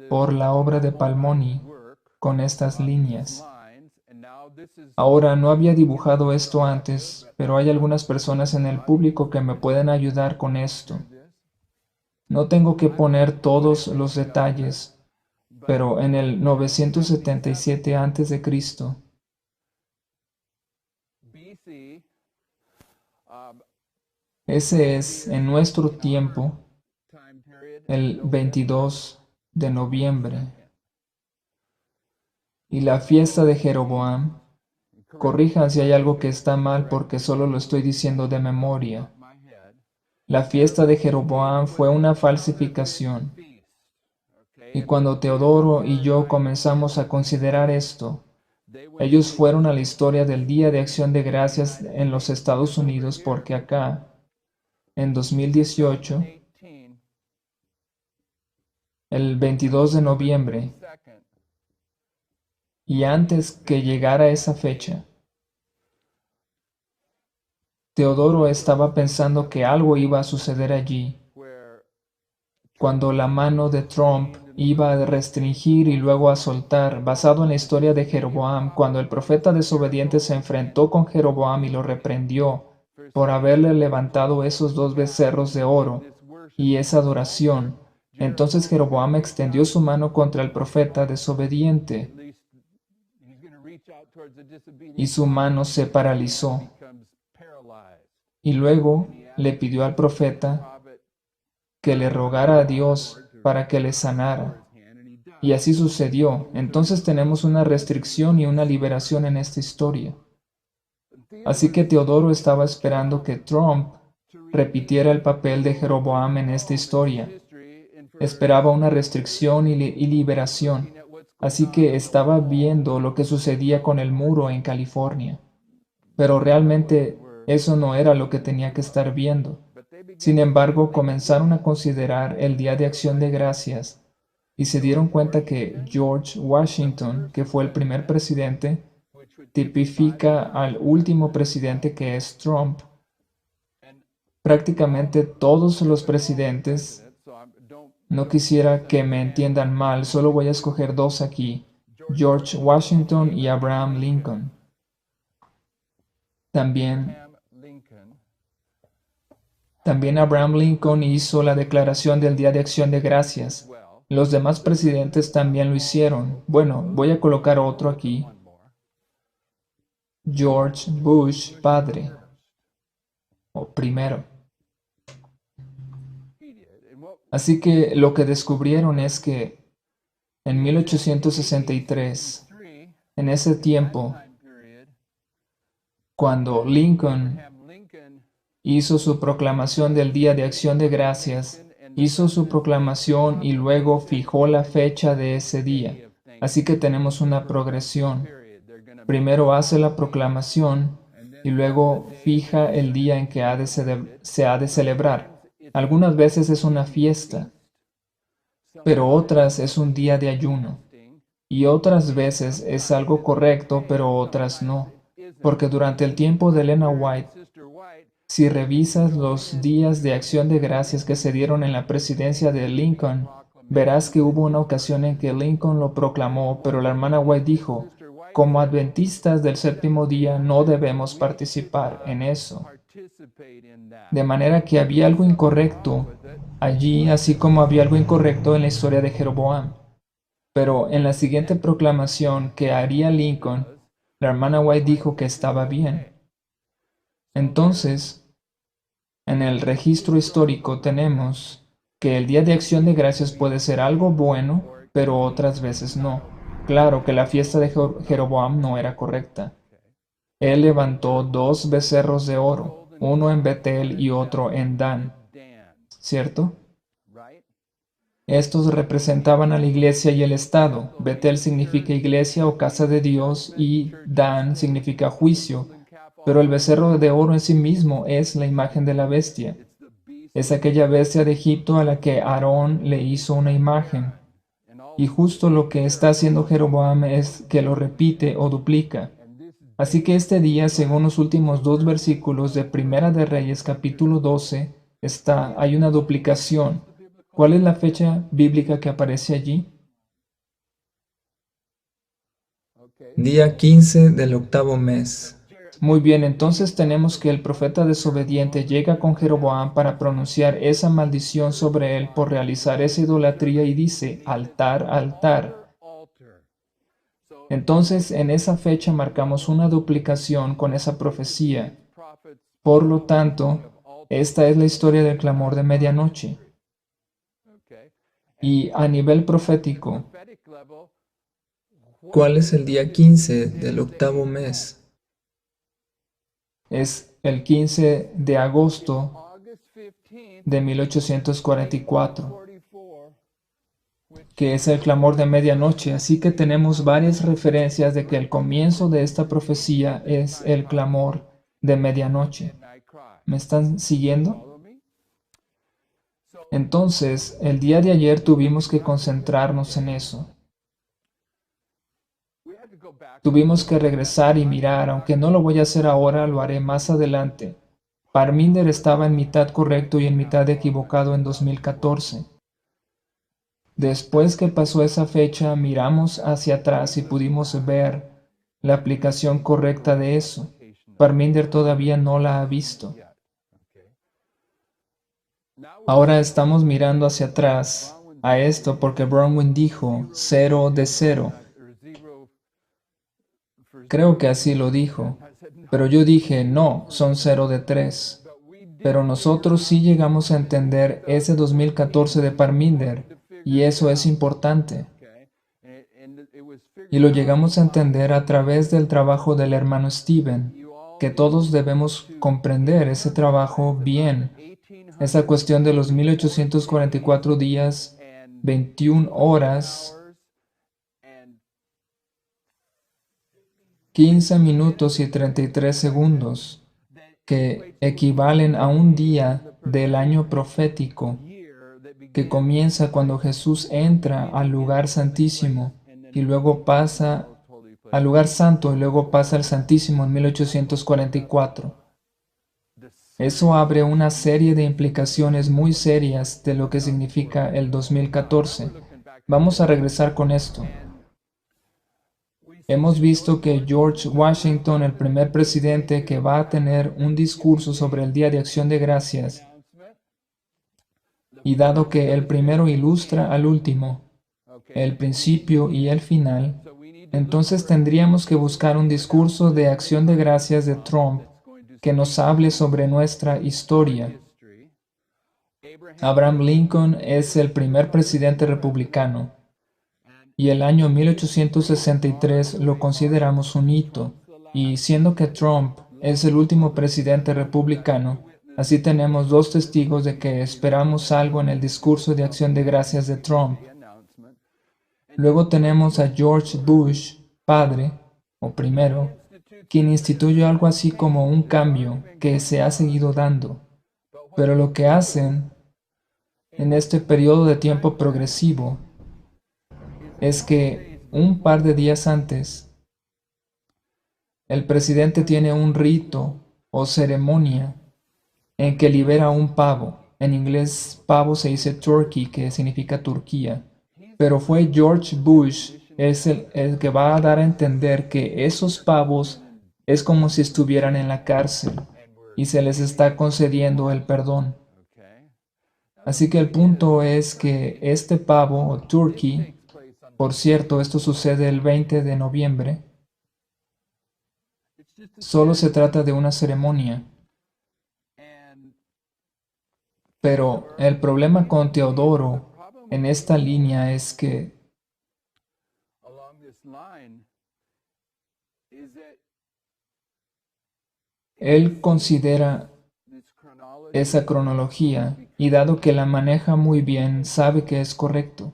Speaker 1: por la obra de Palmoni con estas líneas. Ahora, no había dibujado esto antes, pero hay algunas personas en el público que me pueden ayudar con esto. No tengo que poner todos los detalles, pero en el 977 a.C., ese es en nuestro tiempo, el 22 de noviembre. Y la fiesta de Jeroboam, corrijan si hay algo que está mal porque solo lo estoy diciendo de memoria. La fiesta de Jeroboam fue una falsificación. Y cuando Teodoro y yo comenzamos a considerar esto, ellos fueron a la historia del Día de Acción de Gracias en los Estados Unidos porque acá, en 2018, el 22 de noviembre, y antes que llegara esa fecha, Teodoro estaba pensando que algo iba a suceder allí, cuando la mano de Trump iba a restringir y luego a soltar, basado en la historia de Jeroboam, cuando el profeta desobediente se enfrentó con Jeroboam y lo reprendió, por haberle levantado esos dos becerros de oro y esa adoración. Entonces Jeroboam extendió su mano contra el profeta desobediente y su mano se paralizó. Y luego le pidió al profeta que le rogara a Dios para que le sanara. Y así sucedió. Entonces tenemos una restricción y una liberación en esta historia. Así que Teodoro estaba esperando que Trump repitiera el papel de Jeroboam en esta historia. Esperaba una restricción y liberación. Así que estaba viendo lo que sucedía con el muro en California. Pero realmente eso no era lo que tenía que estar viendo. Sin embargo, comenzaron a considerar el Día de Acción de Gracias y se dieron cuenta que George Washington, que fue el primer presidente, tipifica al último presidente que es Trump. Prácticamente todos los presidentes, no quisiera que me entiendan mal, solo voy a escoger dos aquí, George Washington y Abraham Lincoln. También Abraham Lincoln hizo la declaración del Día de Acción de Gracias. Los demás presidentes también lo hicieron. Bueno, voy a colocar otro aquí. George Bush, padre, o primero. Así que lo que descubrieron es que en 1863, en ese tiempo, cuando Lincoln hizo su proclamación del Día de Acción de Gracias, hizo su proclamación y luego fijó la fecha de ese día. Así que tenemos una progresión. Primero hace la proclamación y luego fija el día en que se ha de celebrar. Algunas veces es una fiesta, pero otras es un día de ayuno. Y otras veces es algo correcto, pero otras no. Porque durante el tiempo de Elena White, si revisas los días de acción de gracias que se dieron en la presidencia de Lincoln, verás que hubo una ocasión en que Lincoln lo proclamó, pero la hermana White dijo, como adventistas del séptimo día no debemos participar en eso. De manera que había algo incorrecto allí, así como había algo incorrecto en la historia de Jeroboam. Pero en la siguiente proclamación que haría Lincoln, la hermana White dijo que estaba bien. Entonces, en el registro histórico tenemos que el Día de Acción de Gracias puede ser algo bueno, pero otras veces no. Claro que la fiesta de Jeroboam no era correcta. Él levantó dos becerros de oro, uno en Betel y otro en Dan, ¿cierto? Estos representaban a la iglesia y el Estado. Betel significa iglesia o casa de Dios y Dan significa juicio. Pero el becerro de oro en sí mismo es la imagen de la bestia. Es aquella bestia de Egipto a la que Aarón le hizo una imagen. Y justo lo que está haciendo Jeroboam es que lo repite o duplica. Así que este día, según los últimos dos versículos de Primera de Reyes capítulo 12, hay una duplicación. ¿Cuál es la fecha bíblica que aparece allí?
Speaker 2: Día 15 del octavo mes.
Speaker 1: Muy bien, entonces tenemos que el profeta desobediente llega con Jeroboam para pronunciar esa maldición sobre él por realizar esa idolatría y dice, altar, altar. Entonces, en esa fecha marcamos una duplicación con esa profecía. Por lo tanto, esta es la historia del clamor de medianoche. Y a nivel profético,
Speaker 2: ¿Cuál es el día 15 del octavo mes?
Speaker 1: es el 15 de agosto de 1844, que es el clamor de medianoche. Así que tenemos varias referencias de que el comienzo de esta profecía es el clamor de medianoche. ¿Me están siguiendo? Entonces, el día de ayer tuvimos que concentrarnos en eso. Tuvimos que regresar y mirar, aunque no lo voy a hacer ahora, lo haré más adelante. Parminder estaba en mitad correcto y en mitad equivocado en 2014. Después que pasó esa fecha, miramos hacia atrás y pudimos ver la aplicación correcta de eso. Parminder todavía no la ha visto. Ahora estamos mirando hacia atrás a esto porque Bronwyn dijo 0 de 0. Creo que así lo dijo. Pero yo dije, no, son 0 de 3. Pero nosotros sí llegamos a entender ese 2014 de Parminder, y eso es importante. Y lo llegamos a entender a través del trabajo del hermano Steven, que todos debemos comprender ese trabajo bien. Esa cuestión de los 1844 días, 21 horas, 15 minutos y 33 segundos, que equivalen a un día del año profético, que comienza cuando Jesús entra al lugar santísimo y luego pasa al lugar santo y luego pasa al santísimo en 1844. Eso abre una serie de implicaciones muy serias de lo que significa el 2014. Vamos a regresar con esto. Hemos visto que George Washington, el primer presidente que va a tener un discurso sobre el Día de Acción de Gracias, y dado que el primero ilustra al último, el principio y el final, entonces tendríamos que buscar un discurso de acción de gracias de Trump que nos hable sobre nuestra historia. Abraham Lincoln es el primer presidente republicano y el año 1863 lo consideramos un hito, y siendo que Trump es el último presidente republicano, así tenemos dos testigos de que esperamos algo en el discurso de acción de gracias de Trump. Luego tenemos a George Bush, padre, o primero, quien instituyó algo así como un cambio que se ha seguido dando. Pero lo que hacen en este periodo de tiempo progresivo es que un par de días antes, el presidente tiene un rito o ceremonia en que libera un pavo. En inglés, pavo se dice turkey, que significa Turquía. Pero fue George Bush el que va a dar a entender que esos pavos es como si estuvieran en la cárcel y se les está concediendo el perdón. Así que el punto es que este pavo o turkey, por cierto, esto sucede el 20 de noviembre, solo se trata de una ceremonia. Pero el problema con Teodoro en esta línea es que él considera esa cronología y dado que la maneja muy bien, sabe que es correcto.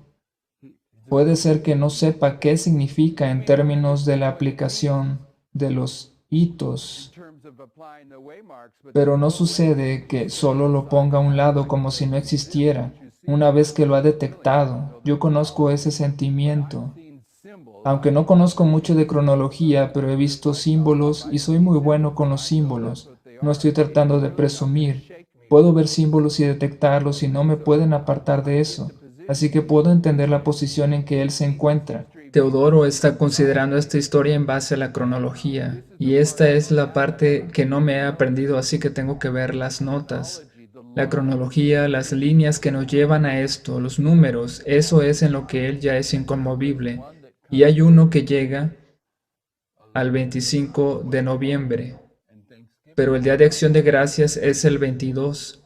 Speaker 1: Puede ser que no sepa qué significa en términos de la aplicación de los hitos, pero no sucede que solo lo ponga a un lado como si no existiera. Una vez que lo ha detectado, yo conozco ese sentimiento. Aunque no conozco mucho de cronología, pero he visto símbolos y soy muy bueno con los símbolos. No estoy tratando de presumir. Puedo ver símbolos y detectarlos y no me pueden apartar de eso. Así que puedo entender la posición en que él se encuentra. Teodoro está considerando esta historia en base a la cronología, y esta es la parte que no me he aprendido, así que tengo que ver las notas. La cronología, las líneas que nos llevan a esto, los números, eso es en lo que él ya es inconmovible. Y hay uno que llega al 25 de noviembre, pero el Día de Acción de Gracias es el 22.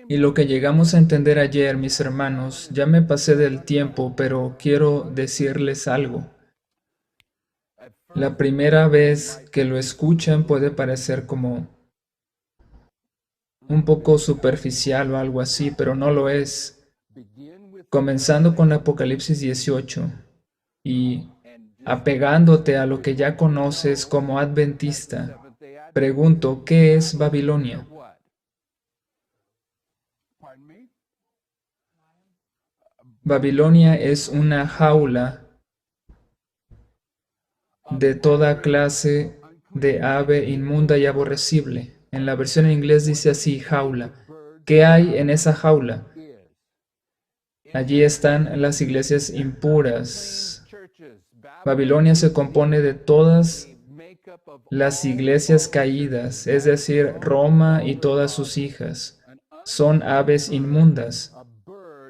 Speaker 1: Y lo que llegamos a entender ayer, mis hermanos, ya me pasé del tiempo, pero quiero decirles algo. La primera vez que lo escuchan puede parecer como un poco superficial o algo así, pero no lo es. Comenzando con Apocalipsis 18 y apegándote a lo que ya conoces como adventista, pregunto, ¿qué es Babilonia? Babilonia es una jaula de toda clase de ave inmunda y aborrecible. En la versión en inglés dice así, jaula. ¿Qué hay en esa jaula? Allí están las iglesias impuras. Babilonia se compone de todas las iglesias caídas, es decir, Roma y todas sus hijas. son aves inmundas.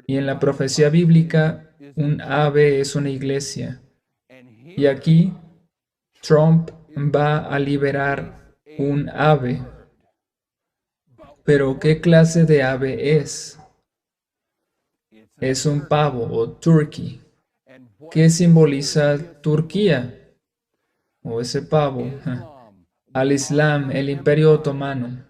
Speaker 1: Y en la profecía bíblica, un ave es una iglesia. Y aquí, Trump va a liberar un ave. Pero ¿qué clase de ave es? Es un pavo o turkey. ¿Qué simboliza Turquía o ese pavo? Al Islam, el Imperio Otomano.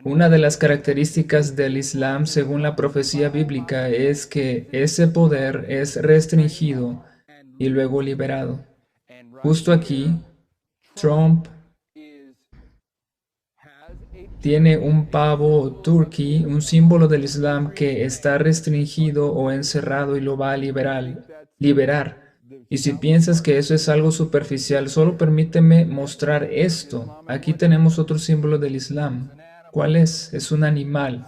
Speaker 1: Una de las características del Islam, según la profecía bíblica, es que ese poder es restringido y luego liberado. Justo aquí, Trump tiene un pavo turkey, un símbolo del Islam que está restringido o encerrado y lo va a liberar. Y si piensas que eso es algo superficial, solo permíteme mostrar esto. Aquí tenemos otro símbolo del Islam. ¿Cuál es? Es un animal.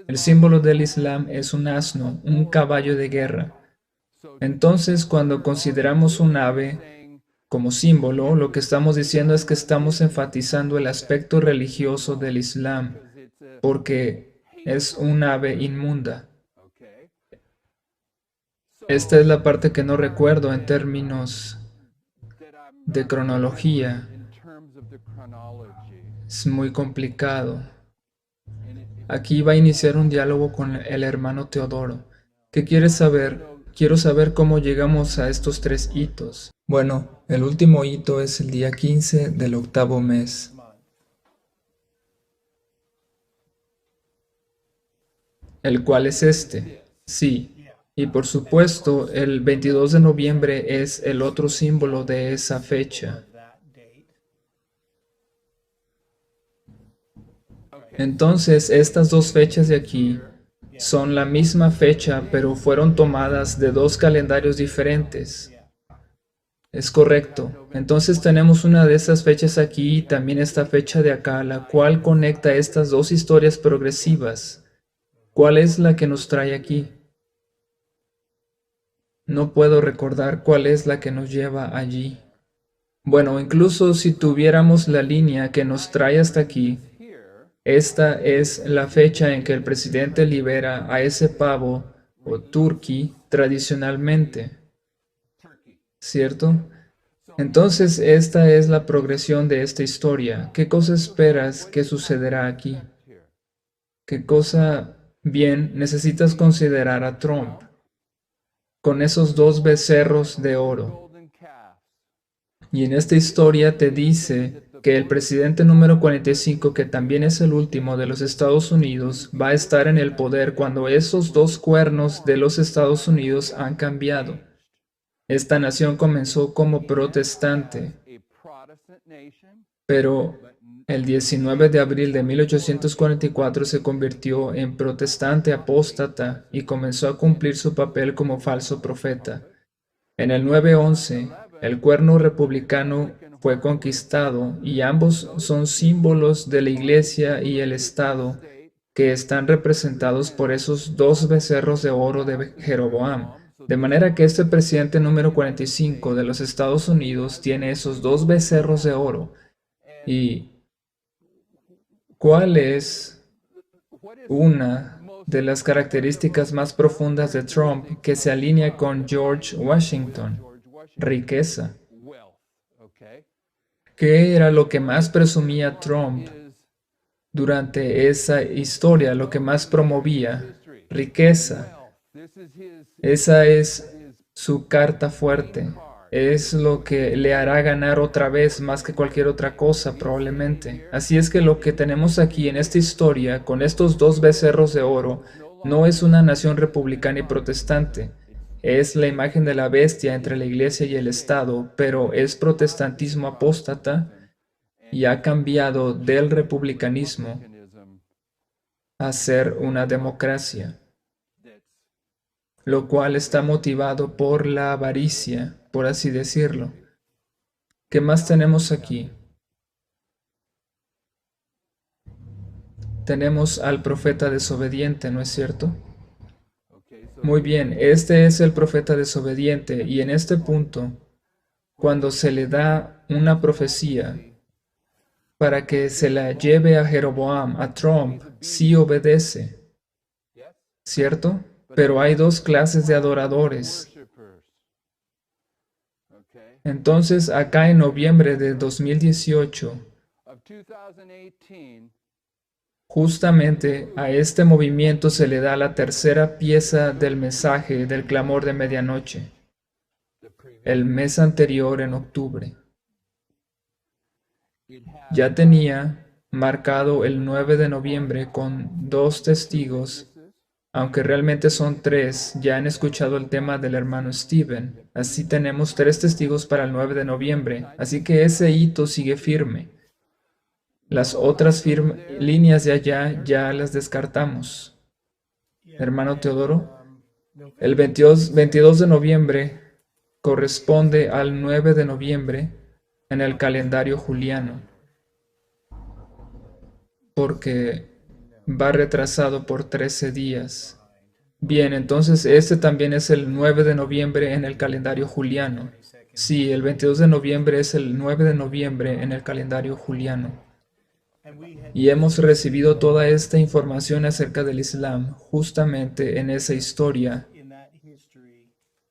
Speaker 1: El símbolo del Islam es un asno, un caballo de guerra. Entonces, cuando consideramos un ave como símbolo, lo que estamos diciendo es que estamos enfatizando el aspecto religioso del Islam, porque es un ave inmunda. Esta es la parte que no recuerdo en términos de cronología. Es muy complicado. Aquí va a iniciar un diálogo con el hermano Teodoro. ¿Qué quieres saber? Quiero saber cómo llegamos a estos 3 hitos. Bueno, el último hito es el día 15 del octavo mes. ¿El cual es este? Sí. Y por supuesto, el 22 de noviembre es el otro símbolo de esa fecha. Entonces, estas 2 fechas de aquí son la misma fecha, pero fueron tomadas de 2 calendarios diferentes. Es correcto. Entonces tenemos una de estas fechas aquí y también esta fecha de acá, la cual conecta estas 2 historias progresivas. ¿Cuál es la que nos trae aquí? No puedo recordar cuál es la que nos lleva allí. Bueno, incluso si tuviéramos la línea que nos trae hasta aquí, esta es la fecha en que el presidente libera a ese pavo o turkey tradicionalmente, ¿cierto? Entonces, esta es la progresión de esta historia. ¿Qué cosa esperas que sucederá aquí? ¿Qué cosa, bien, necesitas considerar a Trump con esos 2 becerros de oro? Y en esta historia te dice que el presidente número 45, que también es el último de los Estados Unidos, va a estar en el poder cuando esos 2 cuernos de los Estados Unidos han cambiado. Esta nación comenzó como protestante, pero el 19 de abril de 1844 se convirtió en protestante apóstata y comenzó a cumplir su papel como falso profeta. En el 911, el cuerno republicano fue conquistado y ambos son símbolos de la iglesia y el Estado que están representados por esos 2 becerros de oro de Jeroboam. De manera que este presidente número 45 de los Estados Unidos tiene esos 2 becerros de oro. ¿Y cuál es una de las características más profundas de Trump que se alinea con George Washington? Riqueza. ¿Qué era lo que más presumía Trump durante esa historia, lo que más promovía? Riqueza. Esa es su carta fuerte. Es lo que le hará ganar otra vez más que cualquier otra cosa, probablemente. Así es que lo que tenemos aquí en esta historia, con estos 2 becerros de oro, no es una nación republicana y protestante. Es la imagen de la bestia entre la iglesia y el Estado, pero es protestantismo apóstata y ha cambiado del republicanismo a ser una democracia, lo cual está motivado por la avaricia, por así decirlo. ¿Qué más tenemos aquí? Tenemos al profeta desobediente, ¿no es cierto? Muy bien, este es el profeta desobediente y en este punto, cuando se le da una profecía para que se la lleve a Jeroboam, a Trump, sí obedece. ¿cierto? Pero hay dos clases de adoradores. Entonces, acá en noviembre de 2018, justamente a este movimiento se le da la tercera pieza del mensaje del clamor de medianoche, el mes anterior en octubre. Ya tenía marcado el 9 de noviembre con dos testigos, aunque realmente son tres. Ya han escuchado el tema del hermano Steven. Así tenemos tres testigos para el 9 de noviembre. Así que ese hito sigue firme. Las otras líneas de allá ya las descartamos. Hermano Teodoro, el 22 de noviembre corresponde al 9 de noviembre en el calendario juliano, porque va retrasado por 13 días. Bien, entonces este también es el 9 de noviembre en el calendario juliano. Sí, el 22 de noviembre es el 9 de noviembre en el calendario juliano. Y hemos recibido toda esta información acerca del Islam justamente en esa historia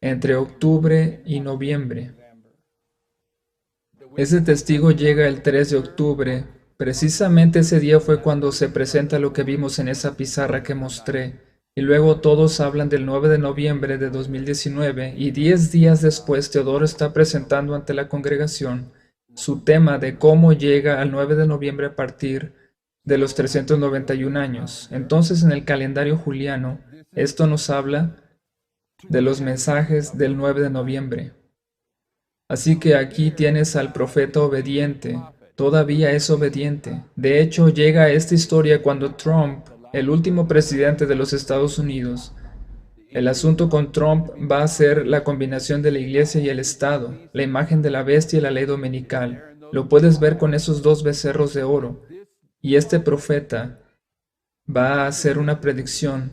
Speaker 1: entre octubre y noviembre. Ese testigo llega el 3 de octubre. Precisamente ese día fue cuando se presenta lo que vimos en esa pizarra que mostré. Y luego todos hablan del 9 de noviembre de 2019 y 10 días después Teodoro está presentando ante la congregación su tema de cómo llega al 9 de noviembre a partir de los 391 años. Entonces en el calendario juliano esto nos habla de los mensajes del 9 de noviembre. Así que aquí tienes al profeta obediente, todavía es obediente. De hecho, llega a esta historia cuando Trump, el último presidente de los Estados Unidos, el asunto con Trump va a ser la combinación de la iglesia y el Estado, la imagen de la bestia y la ley dominical. Lo puedes ver con esos dos becerros de oro. Y este profeta va a hacer una predicción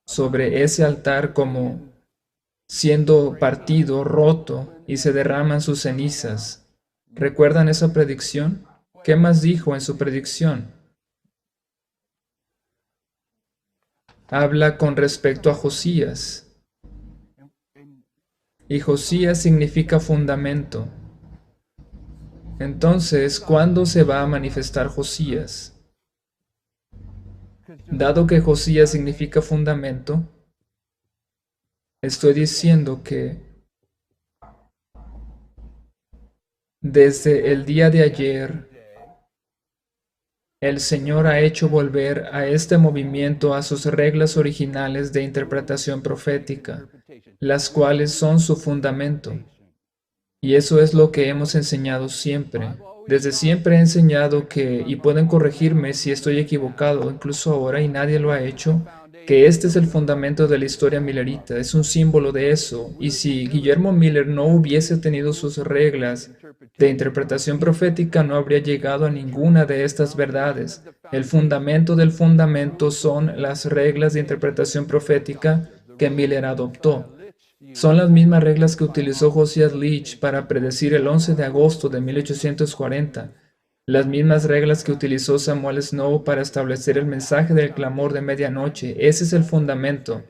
Speaker 1: sobre ese altar como siendo partido, roto, y se derraman sus cenizas. ¿Recuerdan esa predicción? ¿Qué más dijo en su predicción? Habla con respecto a Josías. Y Josías significa fundamento. Entonces, ¿cuándo se va a manifestar Josías? Dado que Josías significa fundamento, estoy diciendo que desde el día de ayer, el Señor ha hecho volver a este movimiento a sus reglas originales de interpretación profética, las cuales son su fundamento. Y eso es lo que hemos enseñado siempre. Desde siempre he enseñado que, y pueden corregirme si estoy equivocado, incluso ahora, y nadie lo ha hecho, que este es el fundamento de la historia millerita, es un símbolo de eso. Y si Guillermo Miller no hubiese tenido sus reglas de interpretación profética, no habría llegado a ninguna de estas verdades. El fundamento del fundamento son las reglas de interpretación profética que Miller adoptó. Son las mismas reglas que utilizó Josiah Leach para predecir el 11 de agosto de 1840, las mismas reglas que utilizó Samuel Snow para establecer el mensaje del clamor de medianoche. Ese es el fundamento.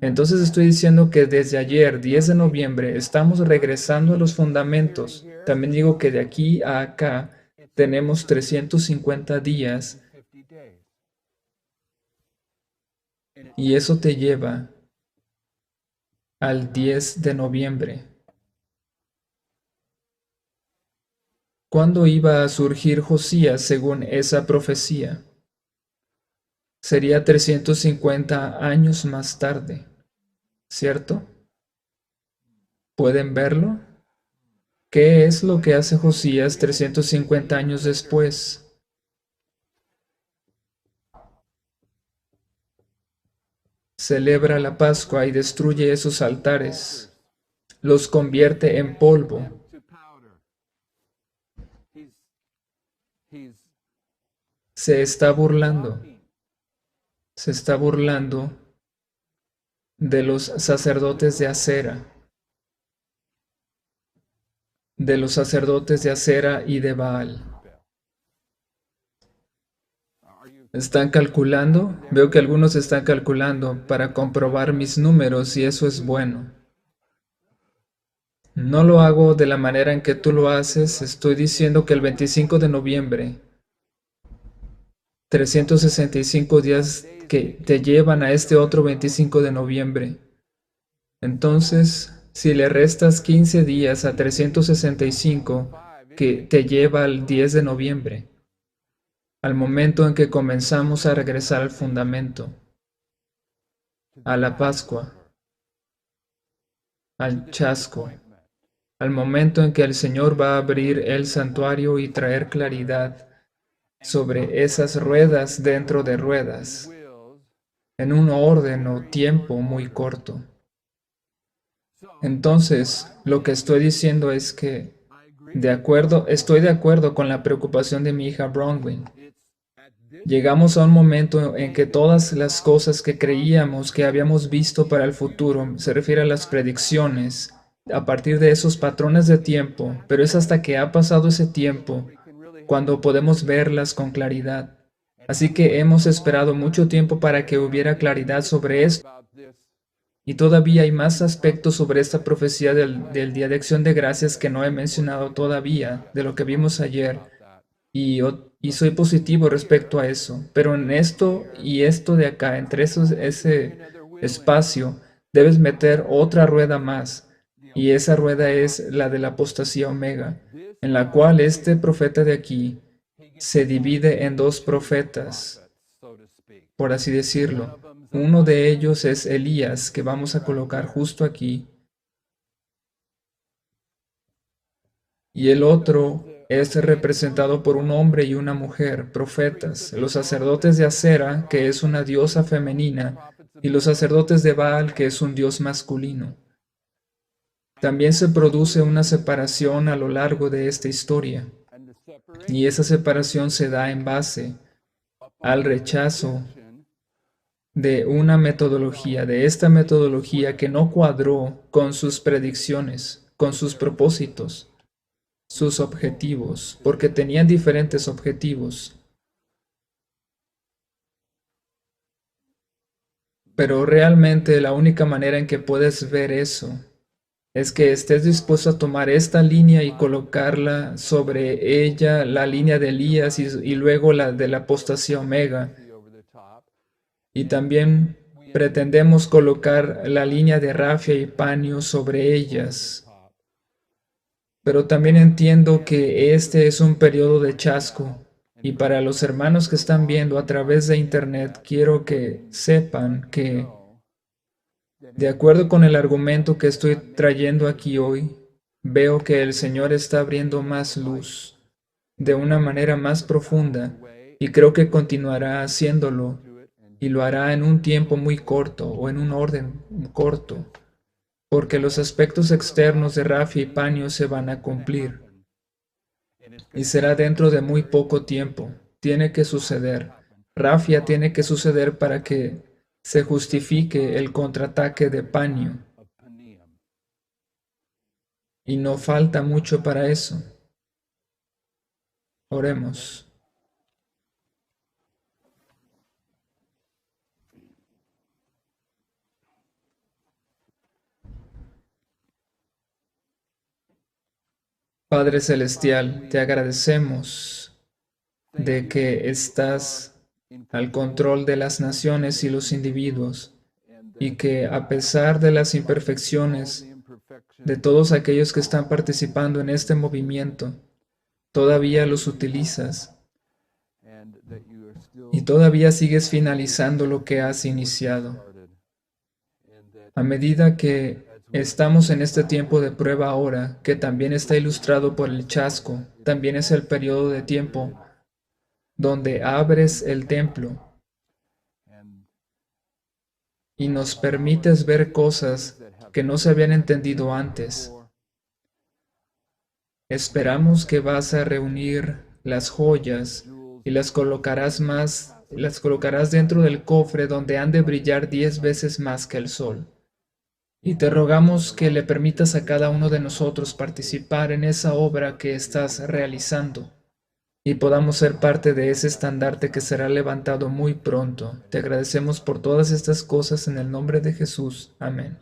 Speaker 1: Entonces estoy diciendo que desde ayer, 10 de noviembre, estamos regresando a los fundamentos. También digo que de aquí a acá tenemos 350 días y eso te lleva al 10 de noviembre. ¿Cuándo iba a surgir Josías según esa profecía? Sería 350 años más tarde, ¿cierto? ¿Pueden verlo? ¿Qué es lo que hace Josías 350 años después? Celebra la Pascua y destruye esos altares. Los convierte en polvo. Se está burlando. Se está burlando de los sacerdotes de Acera. De los sacerdotes de Acera y de Baal.
Speaker 2: ¿Están calculando? Veo que algunos están calculando para comprobar mis números y eso es bueno. No lo hago de la manera en que tú lo haces. Estoy diciendo que el 25 de noviembre, 365 días que te llevan a este otro 25 de noviembre. Entonces, si le restas 15 días a 365, que te lleva al 10 de noviembre, al momento en que comenzamos a regresar al fundamento, a la Pascua, al chasco, al momento en que el Señor va a abrir el santuario y traer claridad sobre esas ruedas dentro de ruedas, en un orden o tiempo muy corto. Entonces, lo que estoy diciendo es que estoy de acuerdo con la preocupación de mi hija Bronwyn. Llegamos a un momento en que todas las cosas que creíamos que habíamos visto para el futuro, se refiere a las predicciones, a partir de esos patrones de tiempo, pero es hasta que ha pasado ese tiempo cuando podemos verlas con claridad. Así que hemos esperado mucho tiempo para que hubiera claridad sobre esto. Y todavía hay más aspectos sobre esta profecía del Día de Acción de Gracias que no he mencionado todavía, de lo que vimos ayer. Y soy positivo respecto a eso. Pero en esto y esto de acá, entre ese espacio, debes meter otra rueda más. Y esa rueda es la de la apostasía omega, en la cual este profeta de aquí se divide en dos profetas, por así decirlo. Uno de ellos es Elías, que vamos a colocar justo aquí, y el otro es representado por un hombre y una mujer, profetas, los sacerdotes de Acera, que es una diosa femenina, y los sacerdotes de Baal, que es un dios masculino. También se produce una separación a lo largo de esta historia, y esa separación se da en base al rechazo de una metodología, de esta metodología que no cuadró con sus predicciones, con sus propósitos, sus objetivos, porque tenían diferentes objetivos. Pero realmente la única manera en que puedes ver eso es que estés dispuesto a tomar esta línea y colocarla sobre ella, la línea de Elías y luego la de la apostasía omega. Y también pretendemos colocar la línea de Rafia y Panio sobre ellas. Pero también entiendo que este es un periodo de chasco. Y para los hermanos que están viendo a través de internet, quiero que sepan que, de acuerdo con el argumento que estoy trayendo aquí hoy, veo que el Señor está abriendo más luz, de una manera más profunda, y creo que continuará haciéndolo, y lo hará en un tiempo muy corto o en un orden corto, porque los aspectos externos de Rafi y Panio se van a cumplir, y será dentro de muy poco tiempo. Tiene que suceder. Rafia tiene que suceder para que se justifique el contraataque de Panio, y no falta mucho para eso. Oremos. Padre Celestial, te agradecemos de que estás al control de las naciones y los individuos, y que a pesar de las imperfecciones de todos aquellos que están participando en este movimiento, todavía los utilizas y todavía sigues finalizando lo que has iniciado. A medida que estamos en este tiempo de prueba ahora, que también está ilustrado por el chasco, también es el periodo de tiempo donde abres el templo y nos permites ver cosas que no se habían entendido antes. Esperamos que vas a reunir las joyas y las colocarás dentro del cofre donde han de brillar 10 veces más que el sol. Y te rogamos que le permitas a cada uno de nosotros participar en esa obra que estás realizando. y podamos ser parte de ese estandarte que será levantado muy pronto. Te agradecemos por todas estas cosas en el nombre de Jesús. Amén.